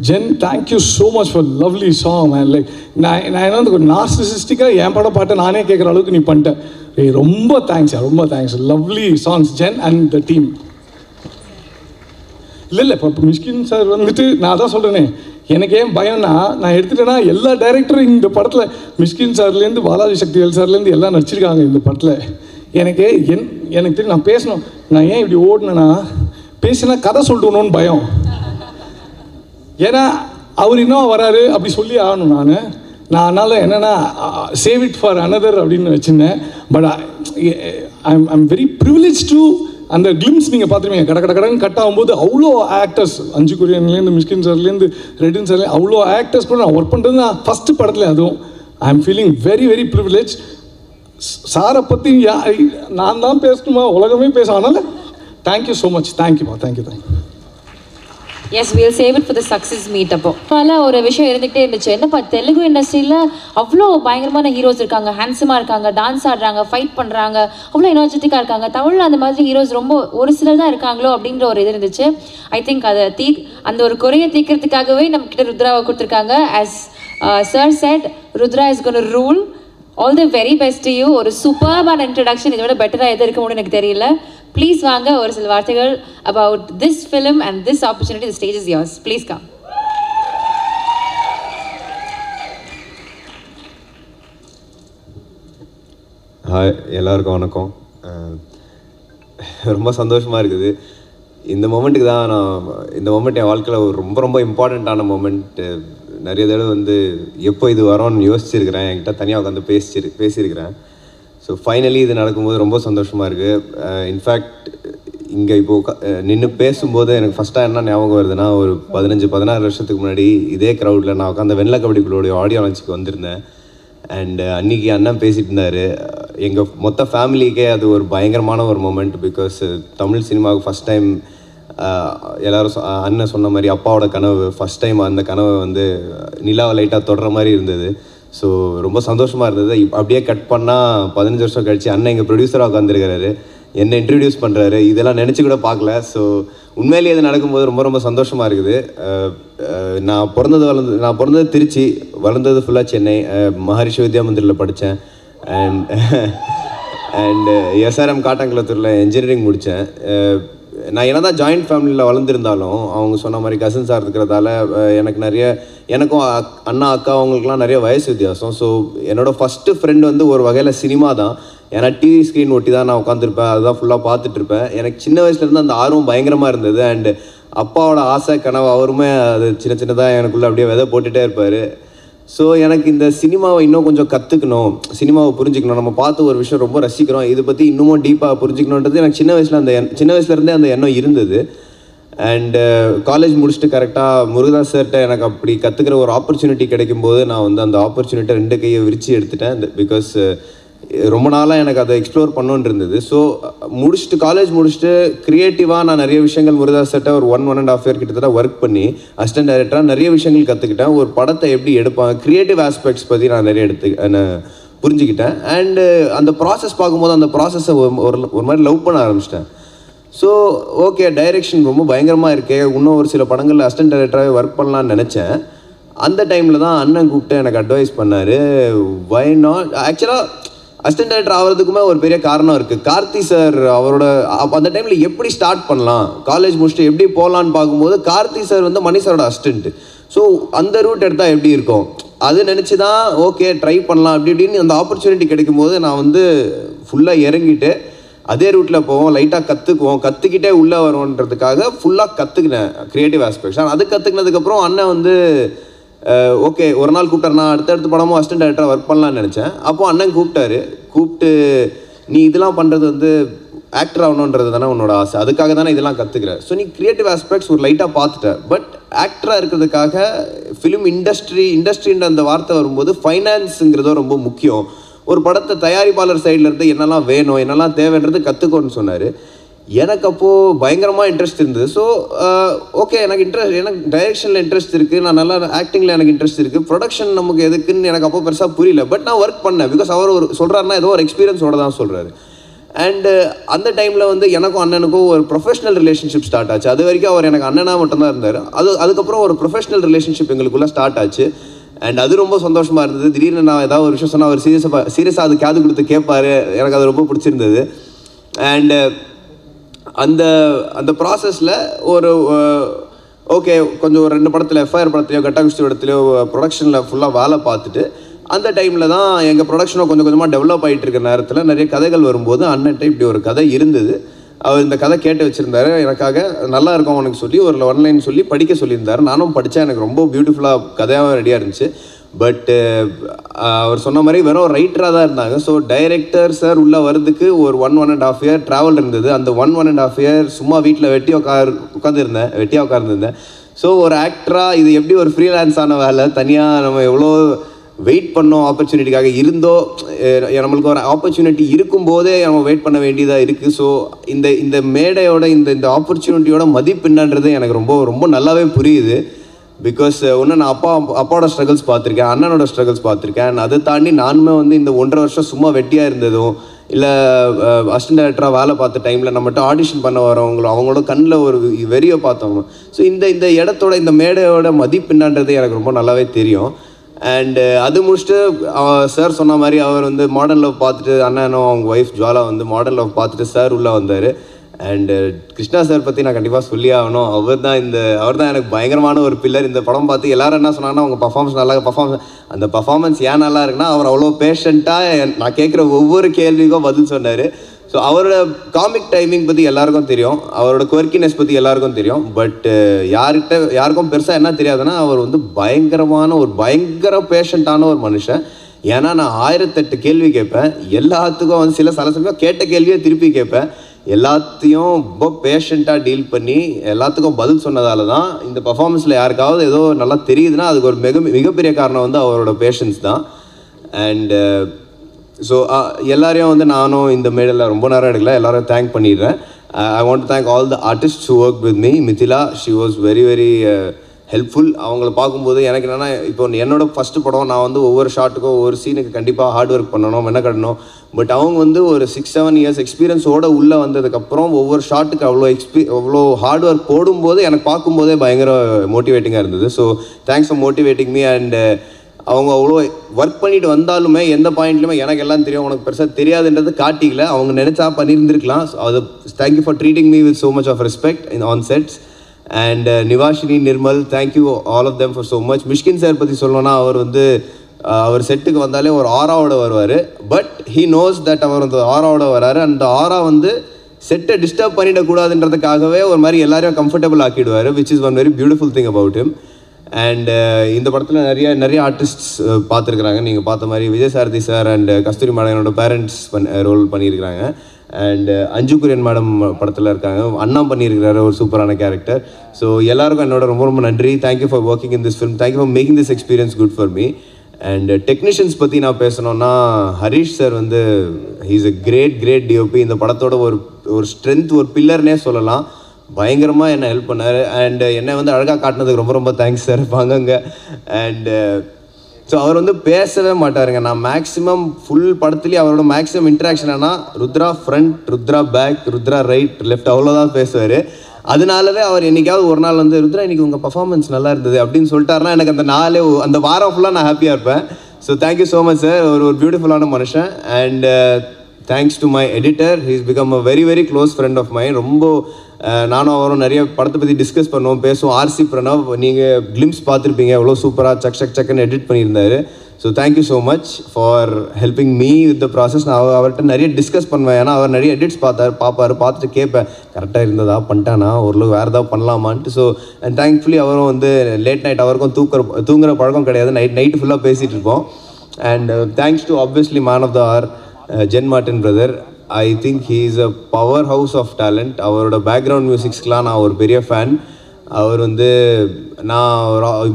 Jen, thank you so much for lovely song man. Like நான் என்ன வந்து ஒரு நார்சிசிஸ்டிக்காக என் படம் பாட்டை நானே கேட்குற அளவுக்கு நீ பண்ணிட்டேன். ரொம்ப thanks. Lovely songs Jen and the team. இல்லை இப்போ மிஷ்கின் சார் வந்துட்டு நான் தான் சொல்கிறேனே, எனக்கு ஏன் பயம்னா நான் எடுத்துட்டேன்னா எல்லா டைரக்டரும் இந்த படத்தில் மிஷ்கின் சார்லேருந்து பாலாஜி சக்திவேல் சார்லேருந்து எல்லாம் நடிச்சிருக்காங்க இந்த படத்தில். எனக்கு தெரியும் நான் பேசணும். நான் ஏன் இப்படி ஓடினேன்னா பேசினா கதை சொல்லிட்டணும்னு பயம். ஏன்னா அவர் இன்னும் வராரு அப்படி சொல்லி ஆகணும். நான் அதனால் என்னென்னா சேவ் இட் ஃபார் அனதர் அப்படின்னு வச்சுருந்தேன். But I'm very privilege to அந்த கிளிம்ஸ் நீங்கள் பார்த்துருவீங்க. கடன்னு கட் ஆகும்போது அவ்வளோ ஆக்டர்ஸ், அஞ்சு குரியன்லேருந்து மிஷ்கின் சார்லேருந்து ரெட்டின் சார்லேருந்து அவ்வளோ ஆக்டர்ஸ் கூட நான் ஒர்க் பண்ணுறது நான் ஃபஸ்ட்டு படத்தில். அதுவும் I am feeling very very privilege. சாரை பற்றி நான் தான் பேசணுமா, உலகமே பேசும். அதனால் thank you so much. Thank you. Yes, we'll save it for the success meet. அப்போ பல ஒரு விஷயம் இருந்துகிட்டே இருந்துச்சு. என்னப்பா தெலுங்கு இண்டஸ்ட்ரியில் அவ்வளோ பயங்கரமான ஹீரோஸ் இருக்காங்க, ஹேண்ட்ஸமாக இருக்காங்க, டான்ஸ் ஆடுறாங்க, ஃபைட் பண்ணுறாங்க, அவ்வளோ எனர்ஜெட்டிக்காக இருக்காங்க. தமிழில் அந்த மாதிரி ஹீரோஸ் ரொம்ப ஒரு சிலர் தான் இருக்காங்களோ அப்படின்ற ஒரு இது இருந்துச்சு. ஐ திங்க் அதை அந்த ஒரு குறையை தீர்க்கிறதுக்காகவே நம்மக்கிட்ட ருத்ராவை கொடுத்துருக்காங்க. As sir said, Rudra is gone rule. All the very best to you. ஒரு சூப்பர்பான இன்ட்ரடக்ஷன். இதை விட பெட்டராக எது இருக்க முடியும் எனக்கு தெரியல. ப்ளீஸ் வாங்க, ஒரு சில வார்த்தைகள் about this film and this opportunity. The stage is yours. Please come. Hi, எல்லாருக்கும் வணக்கம். ரொம்ப சந்தோஷமாக இருக்குது. இந்த மொமெண்ட்டுக்கு தான் இந்த மொமெண்ட் என் வாழ்க்கையில் ஒரு ரொம்ப இம்பார்ட்டண்ட்டான மொமெண்ட்டு. நிறைய தடவை வந்து எப்போ இது வரோன்னு யோசிச்சிருக்கிறேன், என்கிட்ட தனியாக உட்காந்து பேசியிருக்கிறேன். ஸோ ஃபைனலி இது நடக்கும்போது ரொம்ப சந்தோஷமாக இருக்குது. இன்ஃபேக்ட் இங்கே இப்போது நின்று பேசும்போது எனக்கு ஃபஸ்ட்டாக என்ன ஞாபகம் வருதுன்னா, ஒரு 15-16 வருஷத்துக்கு முன்னாடி இதே க்ரௌடில் நான் உட்காந்து வெள்ளை கபடிக்குள்ளோடைய ஆடியோ லான்ச்சுக்கு வந்திருந்தேன். அண்ட் அன்றைக்கி அண்ணன் பேசிகிட்டு இருந்தார். எங்கள் மொத்த ஃபேமிலிக்கே அது ஒரு பயங்கரமான ஒரு மொமெண்ட். பிகாஸ் தமிழ் சினிமாவுக்கு ஃபஸ்ட் டைம் எல்லோரும் அண்ணன் சொன்ன மாதிரி அப்பாவோட கனவு ஃபஸ்ட் டைம் அந்த கனவை வந்து நிலாவை லைட்டாக தொடுற மாதிரி இருந்தது. ஸோ ரொம்ப சந்தோஷமாக இருந்தது. அப்படியே கட் பண்ணால் 15 வருஷம் கழிச்சு அண்ணன் எங்கள் ப்ரொடியூசராக உட்காந்துருக்கிறாரு, என்னை இன்ட்ரடியூஸ் பண்ணுறாரு. இதெல்லாம் நினச்சி கூட பார்க்கல. ஸோ உண்மையிலேயே அது நடக்கும்போது ரொம்ப ரொம்ப சந்தோஷமாக இருக்குது. நான் பிறந்தது திருச்சி, வளர்ந்தது ஃபுல்லாக சென்னை. மகரிஷி வித்யா மந்திரில் படித்தேன். அண்ட் எஸ்ஆர்எம் காட்டாங்குளத்தூரில் இன்ஜினியரிங் முடித்தேன். நான் என்ன தான் ஜாயிண்ட் ஃபேமிலியில் வளர்ந்துருந்தாலும் அவங்க சொன்ன மாதிரி கசின்ஸாக இருக்கிறதால எனக்கும் அண்ணா அக்கா அவங்களுக்குலாம் நிறைய வயசு வித்தியாசம். ஸோ என்னோடய ஃபஸ்ட்டு ஃப்ரெண்டு வந்து ஒரு வகையில் சினிமா தான். ஏன்னா டிவி ஸ்க்ரீன் ஒட்டி தான் நான் உட்காந்துருப்பேன், அதுதான் ஃபுல்லாக பார்த்துட்ருப்பேன். எனக்கு சின்ன வயசுலேருந்து அந்த ஆர்வம் பயங்கரமாக இருந்தது. அண்டு அப்பாவோட ஆசை கனவு அவருமே அது சின்னதாக எனக்குள்ளே அப்படியே விதை போட்டுகிட்டே இருப்பார். ஸோ எனக்கு இந்த சினிமாவை இன்னும் கொஞ்சம் கற்றுக்கணும், சினிமாவை புரிஞ்சுக்கணும், நம்ம பார்த்து ஒரு விஷயம் ரொம்ப ரசிக்கிறோம், இதை பற்றி இன்னமும் டீப்பாக புரிஞ்சுக்கணுன்றது எனக்கு சின்ன வயசுலேருந்தே அந்த எண்ணம் இருந்தது. அண்டு காலேஜ் முடிச்சுட்டு கரெக்டாக முருகதாஸ் சார்கிட்ட எனக்கு அப்படி கற்றுக்கிற ஒரு ஆப்பர்ச்சுனிட்டி கிடைக்கும்போது நான் வந்து அந்த ஆப்பர்ச்சுனிட்டியை 2 கையை விரித்து எடுத்துட்டேன். பிகாஸ் ரொம்ப நாளாக எனக்கு அதை எக்ஸ்ப்ளோர் பண்ணணுன்னு இருந்தது. ஸோ காலேஜ் முடிச்சுட்டு க்ரியேட்டிவாக நான் நிறைய விஷயங்கள் முருகதாஸ் சார்கிட்ட ஒரு 1.5 இயர் கிட்டத்தட்ட ஒர்க் பண்ணி அசிஸ்டன்ட் டைரக்டராக நிறைய விஷயங்கள் கற்றுக்கிட்டேன். ஒரு படத்தை எப்படி எடுப்பாங்க, க்ரியேட்டிவ் ஆஸ்பெக்ட்ஸ் பற்றி நான் நிறைய புரிஞ்சுக்கிட்டேன். அண்டு அந்த ப்ராசஸ் பார்க்கும்போது அந்த ப்ராசஸை ஒரு மாதிரி லவ் பண்ண ஆரம்பிச்சிட்டேன். ஸோ ஓகே, டைரெக்ஷன் ரொம்ப பயங்கரமாக இருக்கே, இன்னும் ஒரு சில படங்களில் அசிஸ்டன்ட் டைரக்டராகவே ஒர்க் பண்ணலான்னு நினச்சேன். அந்த டைமில் தான் அண்ணன் கூப்பிட்டு எனக்கு அட்வைஸ் பண்ணார், வை நாட். ஆக்சுவலாக அசிஸ்டன்ட் டைரக்டர் ஆகிறதுக்குமே ஒரு பெரிய காரணம் இருக்குது. கார்த்தி சார் அவரோட அந்த டைமில் எப்படி ஸ்டார்ட் பண்ணலாம், காலேஜ் முடிச்சுட்டு எப்படி போகலான்னு பார்க்கும்போது கார்த்தி சார் வந்து மணி சாரோட அசிஸ்டண்ட்டு. ஸோ அந்த ரூட் எடுத்தால் எப்படி இருக்கும் அது நினச்சி தான் ஓகே ட்ரை பண்ணலாம் அப்படி இப்படின்னு அந்த ஆப்பர்ச்சுனிட்டி கிடைக்கும்போது நான் வந்து ஃபுல்லாக இறங்கிட்டு அதே ரூட்டில் போவோம், லைட்டாக கற்றுக்கிட்டே உள்ளே வருவோன்றதுக்காக ஃபுல்லாக கற்றுக்கினேன் க்ரியேட்டிவ் ஆஸ்பெக்ட்ஸ். ஆனால் அது கற்றுக்கினதுக்கப்புறம் அண்ணன் வந்து ஓகே ஒரு நாள் கூப்பிட்டார். நான் அடுத்தடுத்த படமும் அசிஸ்டன்ட் டைரக்டராக ஒர்க் பண்ணலான்னு நினச்சேன். அப்போது அண்ணன் கூப்பிட்டு நீ இதெல்லாம் பண்ணுறது வந்து ஆக்டர் ஆகணுன்றது தானே உன்னோட ஆசை, அதுக்காக தானே இதெல்லாம் கற்றுக்கிறேன். ஸோ நீ க்ரியேட்டிவ் ஆஸ்பெக்ட்ஸ் ஒரு லைட்டாக பார்த்துட்டேன். பட் ஆக்டராக இருக்கிறதுக்காக ஃபிலிம் இண்டஸ்ட்ரின்ற அந்த வார்த்தை வரும்போது ஃபைனான்ஸுங்கிறதும் ரொம்ப முக்கியம். ஒரு படத்தை தயாரிப்பாளர் சைடில் இருந்து என்னெல்லாம் வேணும் என்னெல்லாம் தேவைன்றது கற்றுக்கோன்னு சொன்னார். எனக்கு அப்போது பயங்கரமாக இன்ட்ரெஸ்ட் இருந்தது. ஸோ ஓகே எனக்கு டைரெக்ஷனில் இன்ட்ரெஸ்ட் இருக்குது, நான் நல்லா ஆக்டிங்கில் எனக்கு இன்ட்ரெஸ்ட் இருக்குது, ப்ரொடக்ஷன் நமக்கு எதுக்குன்னு எனக்கு அப்போ பெருசாக புரியல. பட் நான் ஒர்க் பண்ணேன். பிகாஸ் அவர் சொல்கிறாருன்னா ஏதோ ஒரு எக்ஸ்பீரியன்ஸோட தான் சொல்கிறாரு. அண்டு அந்த டைமில் வந்து எனக்கும் அண்ணனுக்கும் ஒரு ப்ரொஃபஷனல் ரிலேஷன்ஷிப் ஸ்டார்ட் ஆச்சு. அது வரைக்கும் அவர் எனக்கு அண்ணனாக மட்டும்தான் இருந்தார். அதுக்கப்புறம் ஒரு ப்ரொஃபஷனல் ரிலேஷன்ஷிப் எங்களுக்குள்ளே ஸ்டார்ட் ஆச்சு. அண்ட் அது ரொம்ப சந்தோஷமாக இருந்தது. திடீர்னு நான் ஏதாவது ஒரு விஷயம் சொன்னால் அவர் சீரியஸாக அது காது கொடுத்து கேட்பார். எனக்கு அது ரொம்ப பிடிச்சிருந்தது. அண்டு அந்த ப்ராசஸில் ஒரு ஓகே கொஞ்சம் ஒரு 2 படத்தில் எஃப்ஐஆர் படத்துலையோ கட்டாகுஸ்தி படத்துலையோ ப்ரொடக்ஷனில் ஃபுல்லாக வேலை பார்த்துட்டு அந்த டைமில் தான் எங்கள் ப்ரொடக்ஷனை கொஞ்சம் கொஞ்சமாக டெவலப் ஆகிட்டு இருக்கிற நேரத்தில் நிறைய கதைகள் வரும்போது அண்ணன்ட்ட இப்படி ஒரு கதை இருந்தது. அவர் இந்த கதை கேட்டு வச்சுருந்தாரு, எனக்காக நல்லா இருக்கும் அவனுக்கு சொல்லி ஒரு 1 லைன் சொல்லி படிக்க சொல்லியிருந்தார். நானும் படித்தேன். எனக்கு ரொம்ப பியூட்டிஃபுல்லாக கதையாகவும் ரெடியாக இருந்துச்சு. பட் அவர் சொன்ன மாதிரி வெறும் ரைட்டராக தான் இருந்தாங்க. ஸோ டைரக்டர் சார் உள்ளே வரதுக்கு ஒரு 1.5 இயர் ட்ராவல் இருந்தது. அந்த 1.5 இயர் சும்மா வீட்டில் வெட்டியாக உட்காந்துருந்தேன். ஸோ ஒரு ஆக்டராக இது எப்படி ஒரு ஃப்ரீலான்ஸான வேலை, தனியாக நம்ம எவ்வளோ வெயிட் பண்ணோம் ஆப்பர்ச்சுனிட்டிக்காக இருந்தோ, நம்மளுக்கு ஒரு ஆப்பர்ச்சுனிட்டி இருக்கும்போதே நம்ம வெயிட் பண்ண வேண்டியதாக இருக்குது. ஸோ இந்த மேடையோட இந்த ஆப்பர்ச்சுனிட்டியோட மதிப்பு என்னன்றது எனக்கு ரொம்ப ரொம்ப நல்லாவே புரியுது. பிகாஸ் ஒன்று நான் அப்பாவோட ஸ்ட்ரகிள்ஸ் பார்த்துருக்கேன், அண்ணனோட ஸ்ட்ரகிள்ஸ் பார்த்துருக்கேன். அதை தாண்டி நானுமே வந்து இந்த 1.5 வருஷம் சும்மா வெட்டியாக இருந்ததும் இல்லை அசிஸ்டன்ட் டைரக்டராக வேலை பார்த்த டைமில் நம்மகிட்ட ஆடிஷன் பண்ண வரவங்களும் அவங்களோட கண்ணில் ஒரு வெறியை பார்த்தவங்க. ஸோ இந்த இடத்தோட இந்த மேடையோட மதிப்பு என்னன்றது எனக்கு ரொம்ப நல்லாவே தெரியும். அண்டு அது முடிச்சுட்டு சார் சொன்ன மாதிரி அவர் வந்து மாடர்ன் லவ் பார்த்துட்டு அண்ணனும் அவங்க ஒய்ஃப் ஜுவாலா வந்து மாடர்ன் லவ் பார்த்துட்டு சார் உள்ளே வந்தார். அண்டு கிருஷ்ணா சார் பற்றி நான் கண்டிப்பாக சொல்லி ஆகணும். அவர் தான் எனக்கு பயங்கரமான ஒரு பில்லர். இந்த படம் பார்த்து எல்லோரும் என்ன சொன்னாங்கன்னா அவங்க அந்த பர்ஃபார்மன்ஸ் ஏன் நல்லா இருக்குன்னா அவர் அவ்வளோ பேஷண்ட்டாக நான் கேட்குற ஒவ்வொரு கேள்விக்கும் பதில் சொன்னார். ஸோ அவரோட காமிக் டைமிங் பற்றி எல்லாருக்கும் தெரியும், அவரோட குவர்க்கினஸ் பற்றி எல்லாருக்கும் தெரியும். பட் யாருக்கும் பெருசாக என்ன தெரியாதுன்னா அவர் வந்து பயங்கர பேஷண்ட்டான ஒரு மனுஷன். ஏன்னா நான் 1008 கேள்வி கேட்பேன், எல்லாத்துக்கும் வந்து சில சமயம் கேட்ட கேள்வியை திருப்பி கேட்பேன். எல்லாத்தையும் ரொம்ப பேஷண்ட்டாக டீல் பண்ணி எல்லாத்துக்கும் பதில் சொன்னதால தான் இந்த பர்ஃபார்மன்ஸில் யாருக்காவது ஏதோ நல்லா தெரியுதுன்னா அதுக்கு ஒரு மிகப்பெரிய காரணம் வந்து அவரோட பேஷன்ஸ் தான். அண்டு ஸோ எல்லாரையும் வந்து நானும் இந்த மேடையில் ரொம்ப நேரம் எடுக்கல, எல்லாரும் தேங்க் பண்ணிடுறேன். ஐ want to thank all the artists who work with me. Mithila, she was very very helpful. அவங்கள பார்க்கும்போது எனக்கு என்னென்னா, இப்போ என்னோட ஃபஸ்ட்டு படம், நான் வந்து ஒவ்வொரு ஷாட்டுக்கும் ஒவ்வொரு சீனுக்கு கண்டிப்பாக ஹார்ட் ஒர்க் பண்ணணும், மெனக்கடணும். பட் அவங்க வந்து ஒரு 6-7 இயர்ஸ் எக்ஸ்பீரியன்ஸோடு உள்ளே வந்ததுக்கப்புறம் ஒவ்வொரு ஷாட்டுக்கு அவ்வளோ ஹார்ட் ஒர்க் போடும்போது எனக்கு பார்க்கும்போதே பயங்கர மோட்டிவேட்டிங்காக இருந்தது. So thanks for motivating me. And அவங்க அவ்வளோ ஒர்க் பண்ணிட்டு வந்தாலுமே எந்த பாயிண்ட்லையுமே எனக்கு எல்லாம் தெரியும், உனக்கு பெருசாக தெரியாதுன்றது காட்டிக்கல. அவங்க நினச்சா பண்ணியிருந்துருக்கலாம். ஸோ அது thank you for treating me with so much of respect on sets. And Nivashini, Nirmal, thank you all of them for so much. Mysskin sir பற்றி சொல்லணும்னா, அவர் வந்து அவர் செட்டுக்கு வந்தாலே ஒரு ஆராவோட வருவார். பட் ஹீ நோஸ் தட் அவர் அந்த ஆராவோட வராரு. அந்த ஆரா வந்து செட்டை டிஸ்டர்ப் பண்ணிடக்கூடாதுன்றதுக்காகவே ஒரு மாதிரி எல்லாரையும் கம்ஃபர்டபுள் ஆக்கிடுவார், which is one very beautiful thing about him. And இந்த படத்தில் நிறைய ஆர்டிஸ்ட்ஸ் பார்த்துருக்குறாங்க. நீங்கள் பார்த்த மாதிரி விஜய் சாரதி சார் அண்ட் கஸ்தூரி மேடனோட பேரண்ட்ஸ் ரோல் பண்ணியிருக்கிறாங்க. அண்ட் அஞ்சு குரியன் மேடம் படத்தில் இருக்காங்க. அண்ணா பண்ணியிருக்கிறாரு ஒரு சூப்பரான கேரக்டர். ஸோ எல்லாருக்கும் என்னோட ரொம்ப ரொம்ப நன்றி. Thank you for working in this film. Thank you for making this experience good for me. And technicians பற்றி நான் பேசணுன்னா, ஹரீஷ் சார் வந்து ஹீஸ் அ கிரேட் டிஓபி. இந்த படத்தோட ஒரு ஸ்ட்ரென்த், ஒரு பில்லர்னே சொல்லலாம். பயங்கரமாக என்னை ஹெல்ப் பண்ணார். அண்ட் என்னை வந்து அழகாக காட்டினதுக்கு ரொம்ப ரொம்ப தேங்க்ஸ் சார். வாங்கங்க. அண்டு ஸோ அவர் வந்து பேசவே மாட்டாருங்க. நான் மேக்ஸிமம் ஃபுல் படத்துலேயே அவரோட மேக்ஸிமம் இன்ட்ராக்ஷன் ஆனால் Rudra front, Rudra back, Rudra right, left அவ்வளோதான் பேசுவார். அதனாலவே அவர் என்றைக்காவது ஒரு நாள் வந்து ருத்ரா இன்றைக்கி உங்கள் பர்ஃபார்மன்ஸ் நல்லா இருந்தது அப்படின்னு சொல்லிட்டாருன்னா எனக்கு அந்த வாரம் ஃபுல்லாக நான் ஹாப்பியாக இருப்பேன். So thank you so much sir. ஒரு பியூட்டிஃபுல்லான மனுஷன். And thanks to my editor. He is become a very close friend of mind. ரொம்ப நானும் அவரும் நிறைய படத்தை பற்றி டிஸ்கஸ் பண்ணுவோம், பேசுவோம். ஆர்சி பிரணவ், நீங்கள் கிளிம்ஸ் பார்த்துருப்பீங்க, எவ்வளோ சூப்பராக சக்குன்னு எடிட் பண்ணியிருந்தாரு. So thank you so much for helping me with the process. நான் அவர்கிட்ட நிறைய டிஸ்கஸ் பண்ணுவேன். ஏன்னா அவர் நிறைய எடிட்ஸ் பார்த்துட்டு கேட்பேன், கரெக்டாக இருந்ததா, பண்ணிட்டானா, ஓரளவு வேறு ஏதாவது பண்ணலாமான்ட்டு. ஸோ அண்ட் தேங்க்ஃபுல்லி அவரும் வந்து லேட் நைட், அவருக்கும் தூங்குற பழக்கம் கிடையாது, நைட்டு ஃபுல்லாக பேசிகிட்டு இருப்போம். And thanks to obviously man of the our Jen Martin brother. I think he is a powerhouse of talent. அவரோட பேக்ரவுண்ட் மியூசிக்ஸ்க்கெலாம் நான் ஒரு பெரிய ஃபேன். அவர் வந்து நான்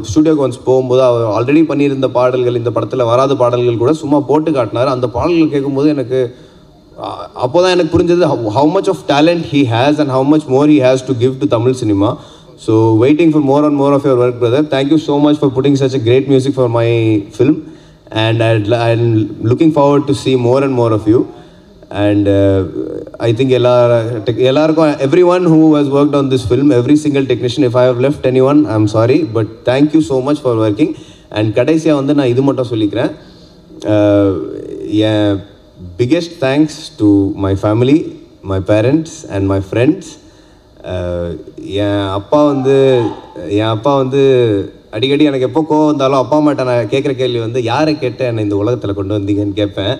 ஸ்டூடியோக்கு ஒன்ஸ் போகும்போது அவர் ஆல்ரெடி பண்ணியிருந்த பாடல்கள், இந்த படத்தில் வராத பாடல்கள் கூட சும்மா போட்டு காட்டினார். அந்த பாடல்கள் கேட்கும்போது எனக்கு அப்போ தான் எனக்கு புரிஞ்சது how much of talent he has and how much more he has to give to Tamil cinema. So waiting for more and more of your work brother. Thank you so much for putting such a great music for my film. And I'm looking forward to see more and more of you. And I think everyone who has worked on this film, every single technician, if I have left anyone, I'm sorry, but thank you so much for working. And கடைசியா வந்து நான் இது மட்டும் சொல்லிக்கிறேன், biggest thanks to my family, my parents and my friends. என் அப்பா வந்து அடிக்கடி எனக்கு எப்போ கோவம் வந்தாலும் அப்பா அம்மாட்ட நான் கேட்குற கேள்வி வந்து, யாரை கேட்டு என்னை இந்த உலகத்தில் கொண்டு வந்தீங்கன்னு கேட்பேன்.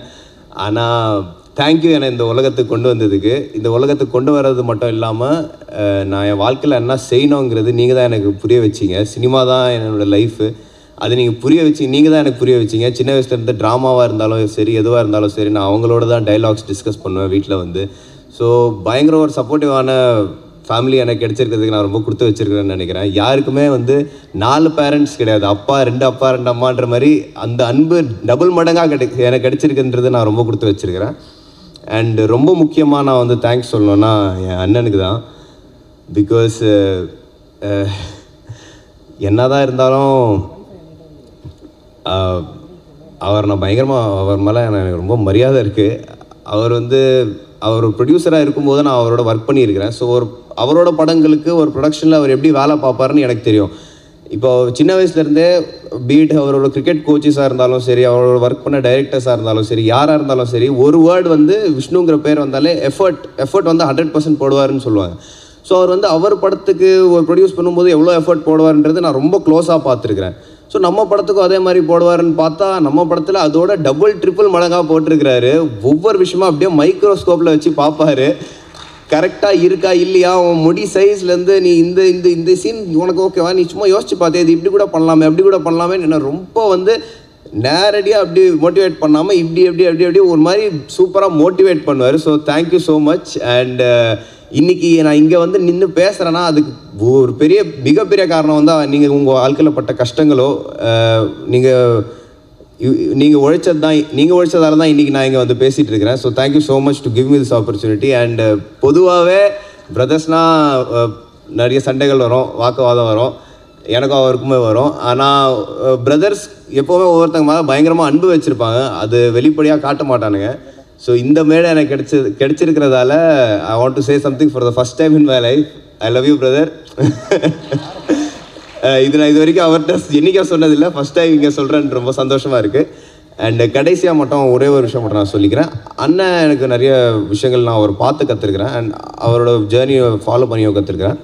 ஆனால் தேங்க்யூ என்னை இந்த உலகத்துக்கு கொண்டு வந்ததுக்கு. இந்த உலகத்துக்கு கொண்டு வர்றது மட்டும் இல்லாமல் நான் என் வாழ்க்கையில் என்ன செய்யணுங்கிறது நீங்கள் தான் எனக்கு புரிய வச்சிங்க. சினிமா தான் என்னோடய லைஃபு, அது நீங்கள் தான் எனக்கு புரிய வச்சிங்க. சின்ன வயசுலேருந்து ட்ராமாவாக இருந்தாலும் சரி, எதுவாக இருந்தாலும் சரி, நான் அவங்களோட தான் டைலாக்ஸ் டிஸ்கஸ் பண்ணுவேன் வீட்டில் வந்து. ஸோ பயங்கர ஒரு சப்போர்ட்டிவான ஃபேமிலி எனக்கு கிடைச்சிருக்கிறதுக்கு நான் ரொம்ப கொடுத்து வச்சுருக்கிறேன்னு நினைக்கிறேன். யாருக்குமே வந்து 4 பேரண்ட்ஸ் கிடையாது, 2 அப்பா 2 அம்மான்ற மாதிரி அந்த அன்பு டபுள் மடங்காக எனக்கு கிடைச்சிருக்குன்றது நான் ரொம்ப கொடுத்து வச்சுருக்கிறேன். அண்ட் ரொம்ப முக்கியமாக நான் வந்து தேங்க்ஸ் சொல்லணுன்னா என் அண்ணனுக்கு தான். பிகாஸ் என்னதான் இருந்தாலும் அவர் நான் பயங்கரமாக அவர் மேலே எனக்கு ரொம்ப மரியாதை இருக்குது. அவர் ப்ரொடியூசராக இருக்கும்போது நான் அவரோட ஒர்க் பண்ணியிருக்கிறேன். ஸோ அவரோட படங்களுக்கு ஒரு ப்ரொடக்ஷனில் அவர் எப்படி வேலை பார்ப்பாருன்னு எனக்கு தெரியும். இப்போ சின்ன வயசுலேருந்தே பீட் அவரோட கிரிக்கெட் கோச்சஸாக இருந்தாலும் சரி, அவரோட ஒர்க் பண்ண டைரக்டர்ஸாக இருந்தாலும் சரி, யாராக இருந்தாலும் சரி, ஒரு வேர்டு வந்து விஷ்ணுங்கிற பேர் வந்தாலே எஃபர்ட் வந்து 100% போடுவாருன்னு சொல்லுவாங்க. ஸோ அவர் படத்துக்கு ஒரு ப்ரொடியூஸ் பண்ணும்போது எவ்வளோ எஃபர்ட் போடுவார்ன்றது நான் ரொம்ப க்ளோஸாக பார்த்துருக்குறேன். ஸோ நம்ம படத்துக்கும் அதே மாதிரி போடுவாருன்னு பார்த்தா நம்ம படத்தில் அதோட டபுள் மடங்காக போட்டிருக்கிறாரு. ஒவ்வொரு விஷயமா அப்படியே மைக்ரோஸ்கோப்பில் வச்சு பார்ப்பாரு, கரெக்டாக இருக்கா இல்லையா, உன் முடி சைஸ்லேருந்து நீ இந்த சீன் உனக்கு ஓகேவா, நீ சும்மா யோசிச்சு பார்த்தே, இது இப்படி கூட பண்ணலாமே அப்படி கூட பண்ணலாமே, என்ன ரொம்ப நேரடியாக அப்படி மோட்டிவேட் பண்ணாமல் இப்படி ஒரு மாதிரி சூப்பராக மோட்டிவேட் பண்ணுவார். So thank you so much. And இன்றைக்கி நான் இங்கே நின்று பேசுகிறேன்னா அதுக்கு ஒரு மிகப்பெரிய காரணம் நீங்கள் உங்கள் வாழ்க்கையில் பட்ட கஷ்டங்களோ நீங்கள் உழைச்சதால தான் இன்றைக்கி நான் இங்கே பேசிகிட்டு இருக்கிறேன். So thank you so much to give me this opportunity. And பொதுவாகவே பிரதர்ஸ்னால் நிறைய சண்டைகள் வரும், வாக்குவாதம் வரும். எனக்கும் அவருக்குமே வரும். ஆனால் பிரதர்ஸ் எப்போவுமே ஒவ்வொருத்தங்க மேலே பயங்கரமாக அன்பு வச்சுருப்பாங்க, அது வெளிப்படையாக காட்ட மாட்டானுங்க. ஸோ இந்த மேடை எனக்கு கிடைச்சிருக்கிறதால I want to say something for the first time in my life. I love you brother. இது நான் இது வரைக்கும் அவர்கிட்ட என்றைக்கா சொன்னதில்லை, ஃபஸ்ட் டைம் இங்கே சொல்கிறேன்னு ரொம்ப சந்தோஷமாக இருக்குது. அண்டு கடைசியாக மட்டும் ஒரே ஒரு விஷயம் மட்டும் நான் சொல்லிக்கிறேன். அண்ணன் எனக்கு நிறைய விஷயங்கள் நான் அவர் பார்த்து கற்றுருக்கிறேன் அண்ட் அவரோட ஜேர்னியை ஃபாலோ பண்ணியோ கற்றுருக்கிறேன்.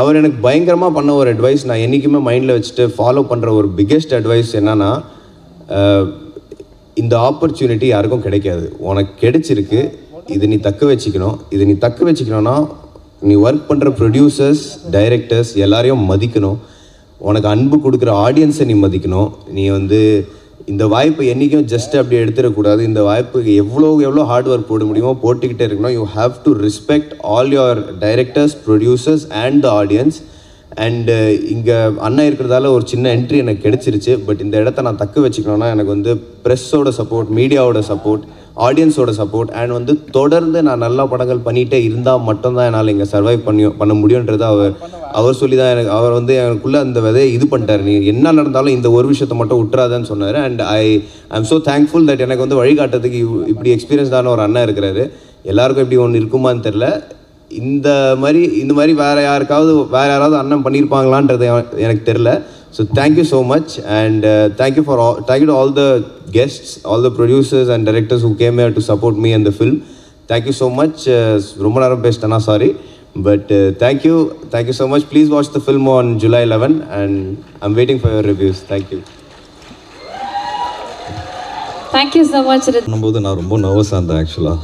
அவர் எனக்கு பயங்கரமாக பண்ண ஒரு அட்வைஸ் நான் என்றைக்குமே மைண்டில் வச்சுட்டு ஃபாலோ பண்ணுற ஒரு பிக்கெஸ்ட் அட்வைஸ் என்னென்னா, இந்த ஆப்பர்ச்சுனிட்டி யாருக்கும் கிடைக்காது, உனக்கு கிடைச்சிருக்கு, இது நீ தக்க வச்சுக்கணும். இது நீ தக்க வச்சுக்கணுன்னா நீ ஒர்க் பண்ணுற ப்ரொடியூசர்ஸ், டைரக்டர்ஸ் எல்லாரையும் மதிக்கணும். உனக்கு அன்பு கொடுக்குற ஆடியன்ஸை நீ மதிக்கணும். நீ வந்து இந்த வாய்ப்பை என்றைக்கும் ஜஸ்ட் அப்படி எடுத்துடக்கூடாது. இந்த வாய்ப்புக்கு எவ்வளோ ஹார்ட் ஒர்க் போட முடியுமோ போட்டுக்கிட்டே இருக்கணும். You have to respect all your directors, producers and the audience. And இங்கே அண்ணன் இருக்கிறதால ஒரு சின்ன என்ட்ரி எனக்கு கிடைச்சிருச்சு. பட் இந்த இடத்த நான் தக்க வச்சுக்கணுன்னா எனக்கு வந்து ப்ரெஸ்ஸோட சப்போர்ட், மீடியாவோட சப்போர்ட், ஆடியன்ஸோட சப்போர்ட் அண்ட் வந்து தொடர்ந்து நான் நல்ல படங்கள் பண்ணிகிட்டே இருந்தால் மட்டும்தான் என்னால் இங்கே சர்வைவ் பண்ண முடியுன்றது அவர் சொல்லி தான் எனக்கு, அவர் வந்து எனக்குள்ளே அந்த விதையை இது பண்ணிட்டார். நீ என்ன நடந்தாலும் இந்த ஒரு விஷயத்தை மட்டும் விட்டுறாதன்னு சொன்னார். And I am so thankful that எனக்கு வந்து வழிகாட்டுறதுக்கு இப்படி எக்ஸ்பீரியன்ஸ்டான ஒரு அண்ணன் இருக்கிறாரு. எல்லாருக்கும் இப்படி ஒன்று இருக்குமான்னு தெரில. இந்த மாதிரி வேறு யாராவது அண்ணன் பண்ணியிருப்பாங்களான்றது எனக்கு தெரில. So thank you so much and thank you to all the guests, all the producers and directors who came here to support me and the film. Thank you so much. ரொம்ப நேரம் பேசிட்டேனா, sorry, but thank you so much. Please watch the film on July 11 and I'm waiting for your reviews. Thank you. Thank you so much. பண்ணும்போது நான் ரொம்ப நர்வஸாக இருந்தேன். ஆக்சுவலாக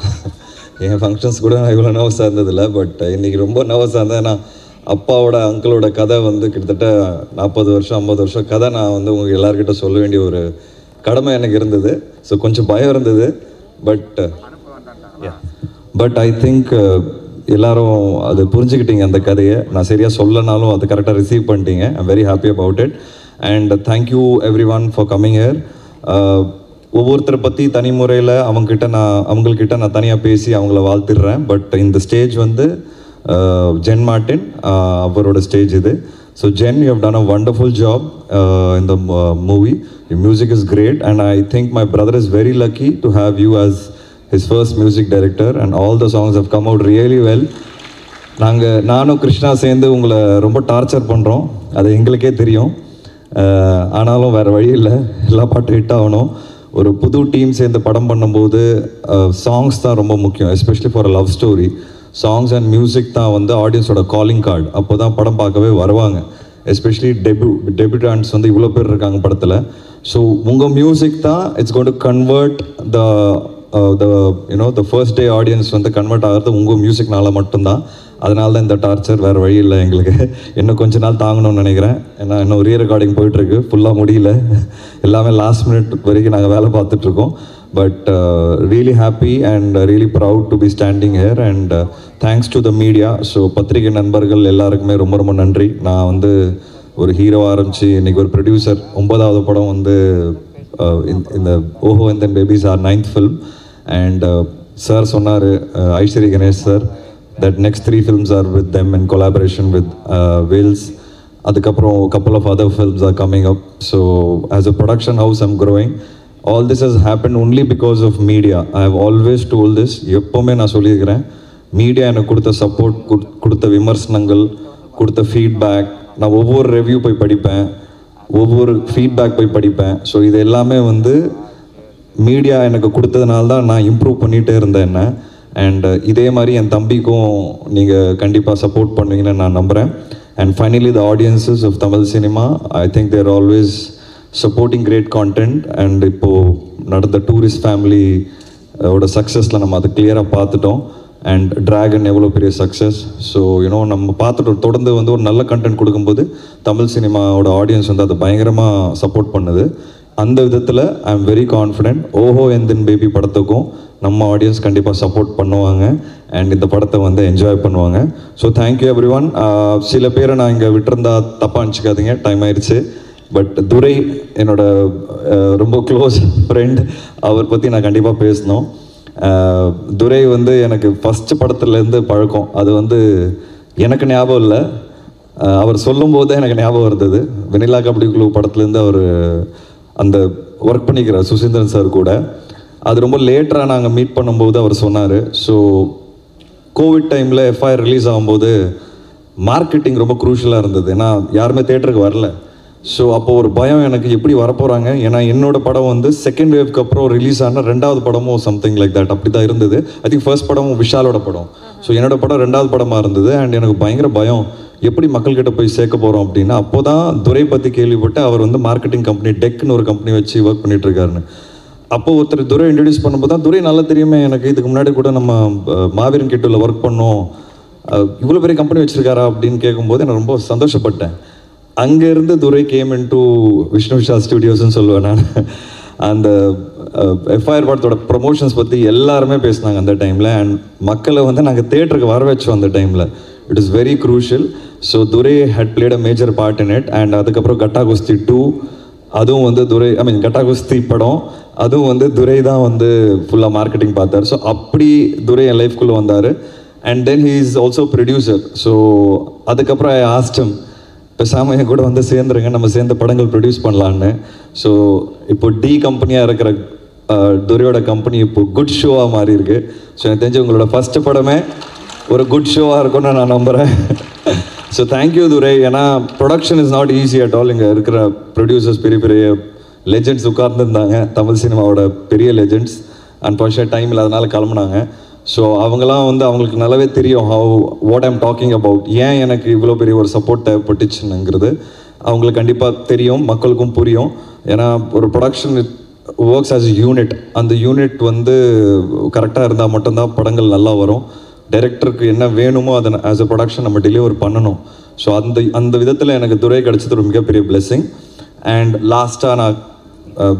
என் functions கூட நான் இவ்வளோ நர்வஸாக இருந்ததில்லை. பட் இன்றைக்கி ரொம்ப நர்வஸாக இருந்தேன். ஏன்னா அப்பாவோட அங்கிளோட கதை வந்து கிட்டத்தட்ட 40 வருஷம் 50 வருஷம் கதை நான் வந்து உங்களுக்கு எல்லாருக்கிட்ட சொல்ல வேண்டிய ஒரு கடமை எனக்கு இருந்தது. ஸோ கொஞ்சம் பயம் இருந்தது. பட் ஐ திங்க் எல்லாரும் அது புரிஞ்சுக்கிட்டீங்க. அந்த கதையை நான் சரியாக சொல்லனாலும் அது கரெக்டாக ரிசீவ் பண்ணிட்டீங்க. I'm very happy about it and thank you everyone for coming here. ஒவ்வொருத்தரை பற்றி தனி முறையில் அவங்கக்கிட்ட நான் தனியாக பேசி அவங்கள வாழ்த்திடுறேன். பட் இந்த ஸ்டேஜ் வந்து ஜென் மார்ட்டின் அவரோட ஸ்டேஜ் இது. So Jen, you have done a wonderful job in the movie. Your music is great and I think my brother is very lucky to have you as his first music director and all the songs have come out really well. நானும் கிருஷ்ணா சேர்ந்து உங்களை ரொம்ப torture பண்ணுறோம், அது எங்களுக்கே தெரியும். ஆனாலும் வேறு வழி இல்லை, எல்லா பாட்டும் ஹிட் ஆகணும். ஒரு புது டீம் சேர்ந்து படம் பண்ணும்போது சாங்ஸ் தான் ரொம்ப முக்கியம், especially for a love story. Songs and music தான் வந்து ஆடியன்ஸோட காலிங் கார்டு. அப்போ தான் படம் பார்க்கவே வருவாங்க. எஸ்பெஷலி டெபியூட்டான்ஸ் வந்து இவ்வளோ பேர் இருக்காங்க படத்தில். ஸோ உங்கள் மியூசிக் தான் it's going to convert the first day audience வந்து கன்வெர்ட் ஆகிறது உங்கள் மியூசிக்னால மட்டும்தான். அதனால தான் இந்த டார்ச்சர், வேறு வழி இல்லை எங்களுக்கு. இன்னும் கொஞ்ச நாள் தாங்கணும்னு நினைக்கிறேன். ஏன்னா இன்னும் ரீ ரெக்கார்டிங் போயிட்டுருக்கு, ஃபுல்லாக முடியல, எல்லாமே லாஸ்ட் மினிட் வரைக்கும் நாங்கள் வேலை பார்த்துட்ருக்கோம். But really happy and really proud to be standing here and thanks to the media. So பத்திரிகை நண்பர்கள் எல்லாருக்குமே ரொம்ப ரொம்ப நன்றி. நான் வந்து ஒரு ஹீரோவாக ஆரம்பித்து இன்றைக்கி ஒரு ப்ரொடியூசர், 9வது படம் வந்து இந்த ஓஹோ and then babies our 9th film and sir சொன்னார், Ishari Ganesh sir, that next 3 films are with them in collaboration with Wales. அதுக்கப்புறம் couple of other films are coming up. So as a production house I'm growing. All this has happened only because of media. I have always told this. எப்போவுமே நான் சொல்லியிருக்கிறேன், media எனக்கு கொடுத்த support, கொடுத்த விமர்சனங்கள், கொடுத்த feedback, நான் ஒவ்வொரு ரிவ்யூ போய் படிப்பேன், ஒவ்வொரு ஃபீட்பேக் போய் படிப்பேன். ஸோ இது எல்லாமே வந்து மீடியா எனக்கு கொடுத்ததுனால தான் நான் இம்ப்ரூவ் பண்ணிகிட்டே இருந்தேன் என்ன. அண்ட் இதே மாதிரி என் தம்பிக்கும் நீங்கள் கண்டிப்பாக சப்போர்ட் பண்ணுவீங்கன்னு நான் நம்புகிறேன். And finally the audiences of Tamil cinema, I think they're always supporting great content. And இப்போது நடந்த டூரிஸ்ட் ஃபேமிலி ஓட சக்ஸஸில் நம்ம அதை கிளியராக பார்த்துட்டோம். அண்ட் ட்ராகன் எவ்வளோ பெரிய சக்ஸஸ். ஸோ நம்ம பார்த்துட்டு தொடர்ந்து வந்து ஒரு நல்ல கண்டென்ட் கொடுக்கும்போது தமிழ் சினிமாவோட ஆடியன்ஸ் வந்து அதை பயங்கரமாக சப்போர்ட் பண்ணுது. அந்த விதத்தில் ஐ எம் வெரி கான்ஃபிடென்ட் ஓஹோ and then baby படத்துக்கும் நம்ம ஆடியன்ஸ் கண்டிப்பாக சப்போர்ட் பண்ணுவாங்க அண்ட் இந்த படத்தை வந்து என்ஜாய் பண்ணுவாங்க. So thank you every one. சில பேரை நான் இங்கே விட்டுருந்தா தப்பாக நினச்சிக்காதீங்க, டைம் ஆயிடுச்சு. பட் துரை என்னோட ரொம்ப க்ளோஸ் ஃப்ரெண்ட், அவர் பற்றி நான் கண்டிப்பாக பேசணும். துரை வந்து எனக்கு ஃபஸ்ட்டு படத்துலேருந்து பழக்கம். அது வந்து எனக்கு ஞாபகம் இல்லை, அவர் சொல்லும் போதே எனக்கு ஞாபகம் இருந்தது. வெனிலா கபடி குழு படத்துலேருந்து அவர் அந்த ஒர்க் பண்ணிக்கிறார் சுசீந்திரன் சார் கூட. அது ரொம்ப லேட்டராக நாங்கள் மீட் பண்ணும்போது அவர் சொன்னார். ஸோ கோவிட் டைமில் எஃப்ஐஆர் ரிலீஸ் ஆகும்போது மார்க்கெட்டிங் ரொம்ப க்ரூஷியலாக இருந்தது. ஏன்னா யாருமே தேட்டருக்கு வரல. ஸோ அப்போது ஒரு பயம் எனக்கு, எப்படி வரப்போகிறாங்க. ஏன்னா என்னோடய படம் வந்து செகண்ட் வேவ்க்கு அப்புறம் ரிலீஸ் ஆன 2வது படமும் சம்திங் லைக் தட் அப்படி தான் இருந்தது. ஐ திங்க் ஃபர்ஸ்ட் படமும் விஷாலோட படம். ஸோ என்னோட படம் 2வது படமாக இருந்தது. அண்ட் எனக்கு பயங்கர பயம், எப்படி மக்கள்கிட்ட போய் சேர்க்க போகிறோம் அப்படின்னா. அப்போ தான் துரை பற்றி கேள்விப்பட்டு அவர் வந்து மார்க்கெட்டிங் கம்பெனி டெக்னு ஒரு கம்பெனி வச்சு ஒர்க் பண்ணிகிட்ருக்காருன்னு. அப்போது ஒருத்தர் துரை இன்ட்ரடியூஸ் பண்ணும்போது தான், துரை நல்லா தெரியுமே எனக்கு, இதுக்கு முன்னாடி கூட நம்ம மாவீரன் கிட்டூரில் ஒர்க் பண்ணோம், இவ்வளோ பெரிய கம்பெனி வச்சுருக்காரா அப்படின்னு கேட்கும்போது நான் ரொம்ப சந்தோஷப்பட்டேன். அங்கேருந்து Durai came in to Vishnu Vishal ஸ்டுடியோஸ்ன்னு சொல்லுவேன் நான். அந்த எஃப்ஐஆர் படத்தோட ப்ரொமோஷன்ஸ் பற்றி எல்லாருமே பேசினாங்க அந்த டைமில். அண்ட் மக்களை வந்து நாங்கள் தேட்டருக்கு வர வச்சோம் அந்த டைமில். It is very crucial. So Durai had played a major part in it. And அதுக்கப்புறம் கட்டா குஸ்தி 2, அதுவும் வந்து துரை, ஐ மீன் கட்டா குஸ்தி படம், அதுவும் வந்து துரை தான் வந்து ஃபுல்லாக மார்க்கெட்டிங் பார்த்தார். ஸோ அப்படி துரை என் லைஃப்குள்ளே வந்தார். And then he is also producer. So அதுக்கப்புறம் ஐ ஆஸ்ட் ஹிம், பேசாமல் என் கூட வந்து சேர்ந்துருங்க, நம்ம சேர்ந்த படங்கள் ப்ரொடியூஸ் பண்ணலான்னு. ஸோ இப்போ டி கம்பெனியாக இருக்கிற துரையோட கம்பெனி இப்போ குட் ஷோவாக மாறி இருக்கு. ஸோ எனக்கு தெரிஞ்சு உங்களோட ஃபஸ்ட்டு படமே ஒரு குட் ஷோவாக இருக்கும்னு நான் நம்புகிறேன். ஸோ தேங்க்யூ துரை. ஏன்னா production is not easy at all. இங்கே இருக்கிற ப்ரொடியூசர்ஸ் பெரிய பெரிய லெஜெண்ட்ஸ் உட்கார்ந்துருந்தாங்க, தமிழ் சினிமாவோட பெரிய லெஜெண்ட்ஸ். அன்ஃபார்ச்சுனேட் டைம் இல்லாதனால கிளம்புனாங்க. ஸோ அவங்களாம் வந்து அவங்களுக்கு நல்லாவே தெரியும் வாட் ஐம் டாக்கிங் அபவுட், ஏன் எனக்கு இவ்வளோ பெரிய ஒரு சப்போர்ட் தேவைப்பட்டுச்சுங்கிறது அவங்களுக்கு கண்டிப்பாக தெரியும், மக்களுக்கும் புரியும். ஏன்னா ஒரு ப்ரொடக்ஷன் ஒர்க்ஸ் ஆஸ் யூனிட். அந்த யூனிட் வந்து கரெக்டாக இருந்தால் மட்டும்தான் படங்கள் நல்லா வரும். டைரக்டருக்கு என்ன வேணுமோ அதை ஆஸ் அ ப்ரொடக்ஷன் நம்ம டெலிவர் பண்ணணும். ஸோ அந்த விதத்தில் எனக்கு துரை கிடச்சது ஒரு மிகப்பெரிய பிளெஸிங். அண்ட் லாஸ்ட்டாக நான்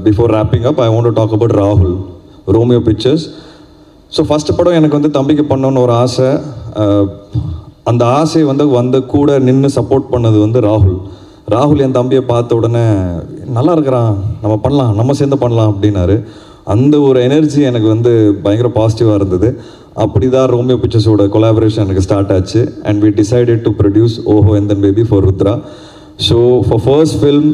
before wrapping up I want to talk about ராகுல், ரோமியோ பிக்சர்ஸ். ஸோ ஃபஸ்ட்டு படம் எனக்கு வந்து தம்பிக்கு பண்ணணுன்னு ஒரு ஆசை. அந்த ஆசையை வந்து கூட நின்று சப்போர்ட் பண்ணது வந்து ராகுல் என் தம்பியை பார்த்த உடனே நல்லா இருக்கிறான், நம்ம பண்ணலாம், நம்ம சேர்ந்து பண்ணலாம் அப்படின்னாரு. அந்த ஒரு எனர்ஜி எனக்கு வந்து பயங்கர பாசிட்டிவாக இருந்தது. அப்படி தான் ரோமியோ பிக்சர்ஸோட கொலாபரேஷன் எனக்கு ஸ்டார்ட் ஆச்சு. And we decided to produce Oho Enthan Baby for Rudra. So for first film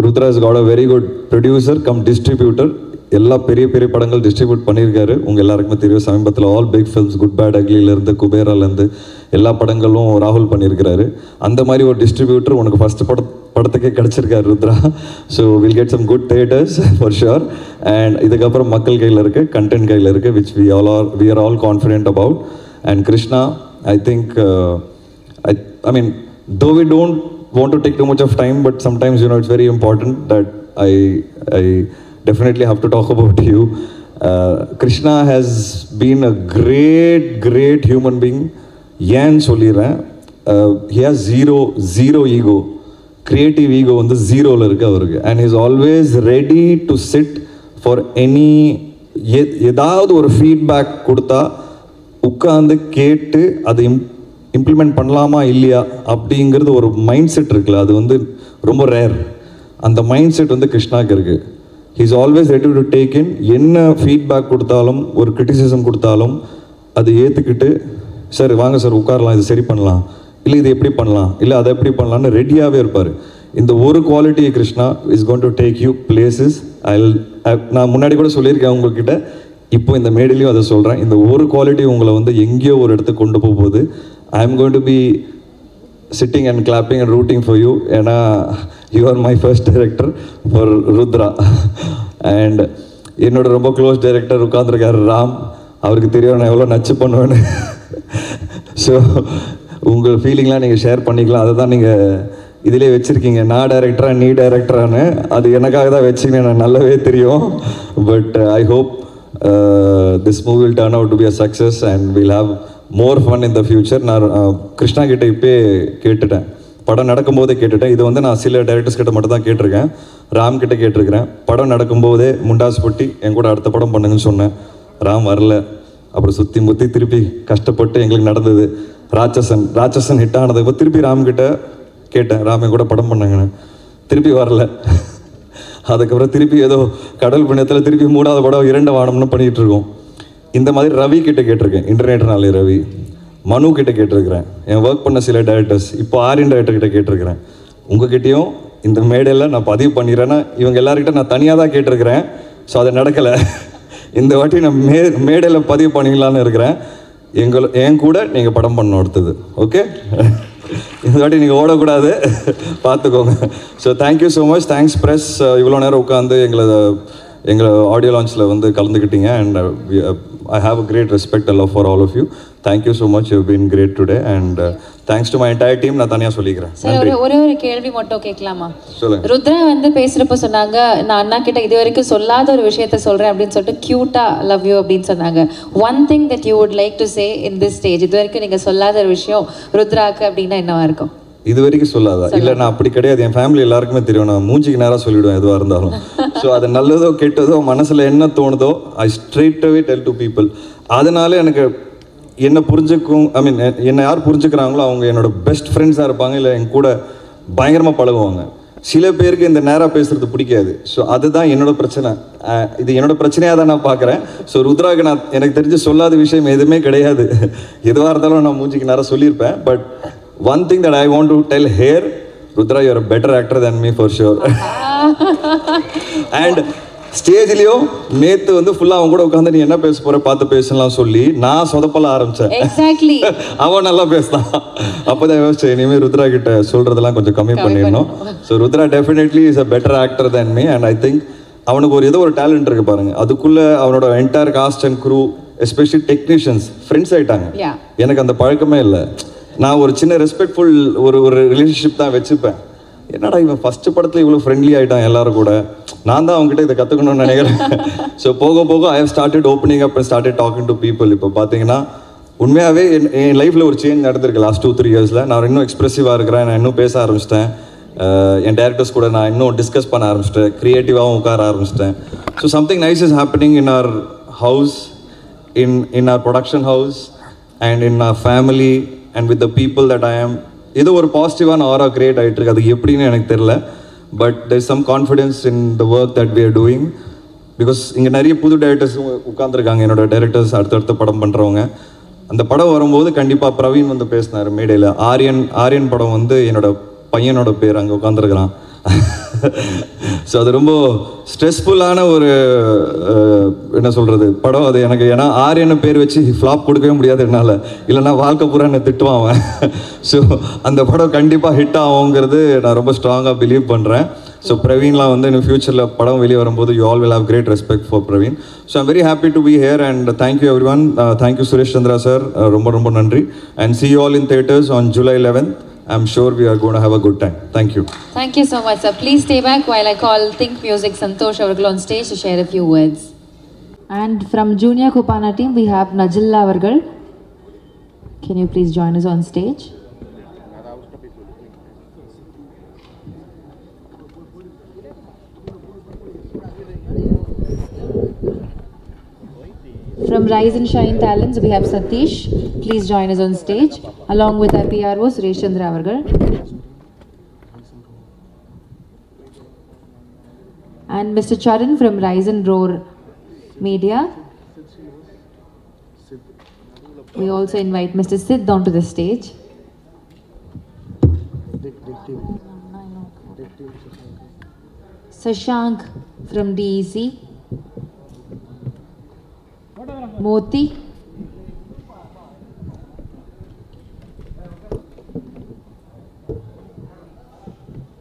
Rudra is got a very good producer cum distributor. எல்லா பெரிய பெரிய படங்கள் டிஸ்ட்ரிபியூட் பண்ணியிருக்காரு. உங்கள் எல்லாருக்குமே தெரியும், சமீபத்தில் all big films, good bad அக்லிலேருந்து குபேராலேருந்து எல்லா படங்களும் ராகுல் பண்ணியிருக்கிறாரு. அந்த மாதிரி ஒரு டிஸ்ட்ரிபியூட்டர் உனக்கு ஃபஸ்ட்டு படத்துக்கே கிடச்சிருக்காரு Rudra. So will get some good theatres for sure. And இதுக்கப்புறம் மக்கள் கையில் இருக்குது, கண்டென்ட் கையில் இருக்குது, which we are all confident about. And Krishna, I think I mean, though we don't want to take too much of time, but sometimes, you know, it's very important that I definitely have to talk about you. Krishna has been a great human being. ஏன் சொல்லிடுறேன், he has zero ego. Creative ego வந்து ஜீரோவில் இருக்குது அவருக்கு. And he is always ready to sit for any ஏதாவது ஒரு feedback கொடுத்தா உட்காந்து கேட்டு அதை இம்ப்ளிமெண்ட் பண்ணலாமா இல்லையா அப்படிங்கிறது ஒரு மைண்ட் செட் இருக்குல்ல, அது வந்து ரொம்ப ரேர். அந்த மைண்ட் செட் வந்து கிருஷ்ணாவுக்கு இருக்குது. He is always ready to take in. என்ன ஃபீட்பேக் கொடுத்தாலும், ஒரு கிரிட்டிசிசம் கொடுத்தாலும் அதை ஏற்றுக்கிட்டு, சார் வாங்க சார் உட்காரலாம், இது சரி பண்ணலாம், இல்லை இது எப்படி பண்ணலாம், இல்லை அதை எப்படி பண்ணலான்னு ரெடியாகவே இருப்பார். இந்த ஒரு quality Krishna is going to take you places. நான் முன்னாடி கூட சொல்லியிருக்கேன் உங்ககிட்ட, இப்போ இந்த மேடையிலையும் அதை சொல்கிறேன். இந்த ஒரு குவாலிட்டி உங்களை வந்து எங்கேயோ ஒரு இடத்துக்கு கொண்டு போகும்போது I am going to be sitting and clapping and rooting for you. ஏன்னா you are my first director for Rudra. And என்னோட ரொம்ப க்ளோஸ் டைரக்டர் உட்காந்துருக்காரு ராம். அவருக்கு தெரியும் நான் எவ்வளோ நச்சு பண்ணுவேன்னு. ஸோ உங்கள் ஃபீலிங்லாம் நீங்கள் ஷேர் பண்ணிக்கலாம். அதை தான் நீங்கள் இதிலே வச்சுருக்கீங்க, நான் டைரக்டரா நீ டைரக்டரானு. அது எனக்காக தான் வச்சுங்க, எனக்கு நல்லாவே தெரியும். But I hope this movie will turn out to be a success and will have more fun in the future. நான் கிருஷ்ணா கிட்டே இப்போ கேட்டுட்டேன், படம் நடக்கும்போதே கேட்டுட்டேன். இது வந்து நான் சில டைரக்டர்ஸ் கிட்ட மட்டும் தான் கேட்டிருக்கேன், ராம் கிட்ட கேட்டிருக்கிறேன். படம் நடக்கும்போதே முண்டாஸ் பொட்டி என் கூட அடுத்த படம் பண்ணுங்கன்னு சொன்னேன். ராம் வரல. அப்புறம் சுற்றி முற்றி திருப்பி கஷ்டப்பட்டு எங்களுக்கு நடந்தது ராட்சசன் ஹிட் ஆனது. இப்போ திருப்பி ராம் கிட்ட கேட்டேன், ராம் என் கூட படம் பண்ணாங்கன்னு. திருப்பி வரல. அதுக்கப்புறம் திருப்பி ஏதோ கடல் புண்ணியத்தில் திருப்பி 3வது படம் 2 வானம்னு பண்ணிகிட்டு இருக்கோம். இந்த மாதிரி ரவி கிட்ட கேட்டிருக்கேன், இன்டர்நெட்னாலே ரவி. மனு கிட்ட கேட்டிருக்கிறேன், என் ஒர்க் பண்ண சில டைரக்டர்ஸ், இப்போ ஆரியன் டைரக்டர் கிட்ட கேட்டிருக்கிறேன், உங்ககிட்டயும் இந்த மேடையில் நான் பதிவு பண்ணிடுறேன்னா இவங்க எல்லாருக்கிட்ட நான் தனியாக தான் கேட்டிருக்கிறேன். ஸோ அது நடக்கலை. இந்த வாட்டி நான் மேடையில் பதிவு பண்ணிக்கலான்னு இருக்கிறேன். என் கூட நீங்கள் படம் பண்ணணும் அடுத்தது. ஓகே, இந்த வாட்டி நீங்கள் ஓடக்கூடாது, பார்த்துக்கோங்க. So thank you so much. Thanks press, இவ்வளோ நேரம் உட்காந்து எங்களை ஆடியோ லான்ச்சில் வந்து கலந்துக்கிட்டீங்க. And I have a great respect and love for all of you. Thank you so much. You've been great today. And thanks to my entire team. நான் தனியாக சொல்லிக்கிறேன். சரி, ஒரே ஒரு கேள்வி மட்டும் கேட்கலாமா? சொல்லுங்க. ருத்ரா வந்து பேசுகிறப்ப சொன்னாங்க, நான் அண்ணா கிட்ட இது வரைக்கும் சொல்லாத ஒரு விஷயத்த சொல்கிறேன் அப்படின்னு சொல்லிட்டு க்யூட்டாக லவ் யூ அப்படின்னு சொன்னாங்க. One thing that you would like to say in this stage, இது வரைக்கும் நீங்கள் சொல்லாத ஒரு விஷயம் ருத்ராக்கு அப்படின்னா என்னவா இருக்கும்? இது வரைக்கும் சொல்லாதா? இல்லை, நான் அப்படி கிடையாது. என் ஃபேமிலி எல்லாருக்குமே தெரியும், நான் மூஞ்சிக்கு நேராக சொல்லிவிடுவேன் எதுவாக இருந்தாலும். ஸோ அது நல்லதோ கெட்டதோ மனசில் என்ன தோணுதோ I straight away tell to people. அதனால எனக்கு என்ன புரிஞ்சுக்கும், ஐ மீன் என்னை யார் புரிஞ்சுக்கிறாங்களோ அவங்க என்னோட பெஸ்ட் ஃப்ரெண்ட்ஸாக இருப்பாங்க, இல்லை என் கூட பயங்கரமாக பழகுவாங்க. சில பேருக்கு இந்த நேராக பேசுறது பிடிக்காது. ஸோ அதுதான் என்னோட பிரச்சனை. இது என்னோட பிரச்சனையாக தான் நான் பார்க்குறேன். ஸோ ருத்ராக்கு நான் எனக்கு தெரிஞ்சு சொல்லாத விஷயம் எதுவுமே கிடையாது. எதுவாக இருந்தாலும் நான் மூஞ்சிக்கு நேராக சொல்லியிருப்பேன். But one thing that I want to tell here, Rudra, you're a better actor than me for sure. And ஸ்டேஜ்லேயும் நேற்று வந்து ஃபுல்லாக அவன் கூட உட்காந்து நீ என்ன பேச போகிற பார்த்து பேசலாம் சொல்லி நான் சொதப்பல ஆரம்பித்தேன். எக்ஸாக்ட்லி. அவன் நல்லா பேசினான். அப்போ தான் யோசிச்சேன், இனிமேல் ருத்ரா கிட்ட சொல்கிறதெல்லாம் கொஞ்சம் கம்மி பண்ணிடணும். So Rudra definitely is a better actor than me. And I think அவனுக்கு ஏதோ ஒரு டேலண்ட் இருக்குது பாருங்க. அதுக்குள்ளே அவனோட entire cast and crew, especially technicians friends ஆகிட்டாங்க. எனக்கு அந்த பழக்கமே இல்லை. நான் ஒரு சின்ன ரெஸ்பெக்ட்ஃபுல் ஒரு ரிலேஷன்ஷிப் தான் வச்சுப்பேன். என்னடா இவன் ஃபஸ்ட்டு படத்தில் இவ்வளோ ஃப்ரெண்ட்லி ஆகிட்டான் எல்லாரும் கூட, நான் தான் அவங்ககிட்ட இதை கற்றுக்கணும்னு நினைக்கிறேன். ஸோ போக போக I have started opening up and started talking to people. இப்போ பார்த்தீங்கன்னா உண்மையாகவே என் லைஃப்பில் ஒரு சேஞ்ச் நடந்திருக்கு லாஸ்ட் 2-3 இயர்ஸில். நான் இன்னும் எக்ஸ்ப்ரெசிவாக இருக்கிறேன், நான் இன்னும் பேச ஆரம்பிச்சிட்டேன். என் டேரக்டர்ஸ் கூட நான் இன்னும் டிஸ்கஸ் பண்ண ஆரம்பிச்சிட்டேன், க்ரியேட்டிவாகவும் உட்கார ஆரம்பிச்சிட்டேன். So something nice is happening in our house, in our production house and in our family and with the people that I am. ஏதோ ஒரு பாசிட்டிவான ஆரா கிரியேட் ஆகிட்டு இருக்கு. அது எப்படின்னு எனக்கு தெரியல. But there is some confidence in the work that we are doing because இங்கே நிறைய புது டைரக்டர்ஸ் உட்காந்துருக்காங்க, என்னோட டைரக்டர்ஸ் அடுத்தடுத்த படம் பண்ணுறவங்க. அந்த படம் வரும்போது கண்டிப்பாக பிரவீன் வந்து பேசினார் மேடையில். ஆரியன் படம் வந்து என்னோட பையனோட பேர் அங்கே உட்காந்துருக்கிறான். ஸோ அது ரொம்ப ஸ்ட்ரெஸ்ஃபுல்லான ஒரு என்ன சொல்கிறது படம் அது எனக்கு. ஏன்னா ஆரியனை பேர் வச்சு ஃப்ளாப் கொடுக்கவே முடியாது என்னால், இல்லைன்னா வாழ்க்கை பூரா என்னை திட்டுவான் அவன். ஸோ அந்த படம் கண்டிப்பாக ஹிட் ஆகுங்கிறது நான் ரொம்ப ஸ்ட்ராங்காக பிலீவ் பண்ணுறேன். ஸோ பிரவீன்லாம் வந்து இன்னும் ஃபியூச்சரில் படம் வெளியே வரும்போது you all will have great respect for Praveen. So I'm very happy to be here and thank you everyone. Thank you Suresh Chandra sir, ரொம்ப ரொம்ப நன்றி. And see you all in theatres on July 11th. I'm sure we are going to have a good time. Thank you. Thank you so much, sir. Please stay back while I call Think Music Santosh avargal on stage to share a few words. And from Junior Kupana team, we have Najilla avargal. Can you please join us on stage? From Rise and Shine Talents, we have Satish. Please join us on stage, along with our PRO, Suresh Chandra avargal. And Mr. Charan from Rise and Roar Media. We also invite Mr. Sid onto the stage. Sashank from DEC. Moti.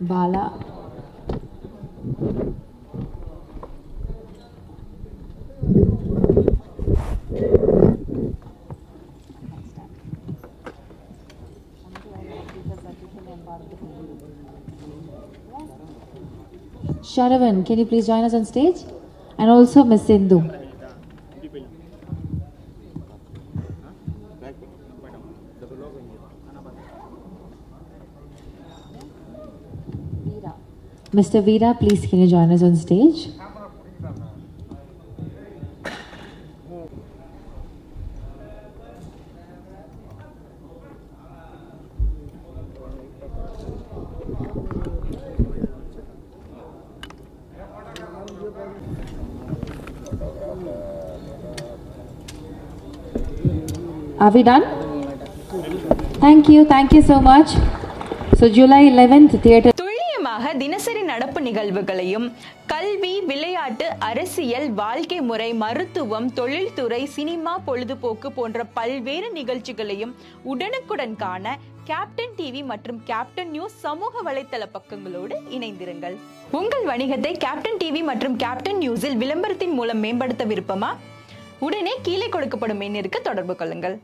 Bala. Sharavan, can you please join us on stage? And also Miss Sindhu. Mr. Veera, please can you join us on stage? Are we done? Thank you so much. So July 11th, theatre. துல்லியமாக தினசரி நடப்பு நிகழ்வுகளையும் கல்வி, விளையாட்டு, அரசியல், வாழ்க்கை முறை, மருத்துவம், தொழில்துறை, சினிமா, பொழுதுபோக்கு போன்ற பல்வேறு நிகழ்ச்சிகளையும் உடனுக்குடன் காண கேப்டன் டிவி மற்றும் கேப்டன் நியூஸ் சமூக வலைத்தள பக்கங்களோடு இணைந்திருங்கள். உங்கள் வணிகத்தை கேப்டன் டிவி மற்றும் கேப்டன் நியூஸில் விளம்பரத்தின் மூலம் மேம்படுத்த விருப்பமா? உடனே கீழே கொடுக்கப்படும் எண்ணிற்கு தொடர்பு கொள்ளுங்கள்.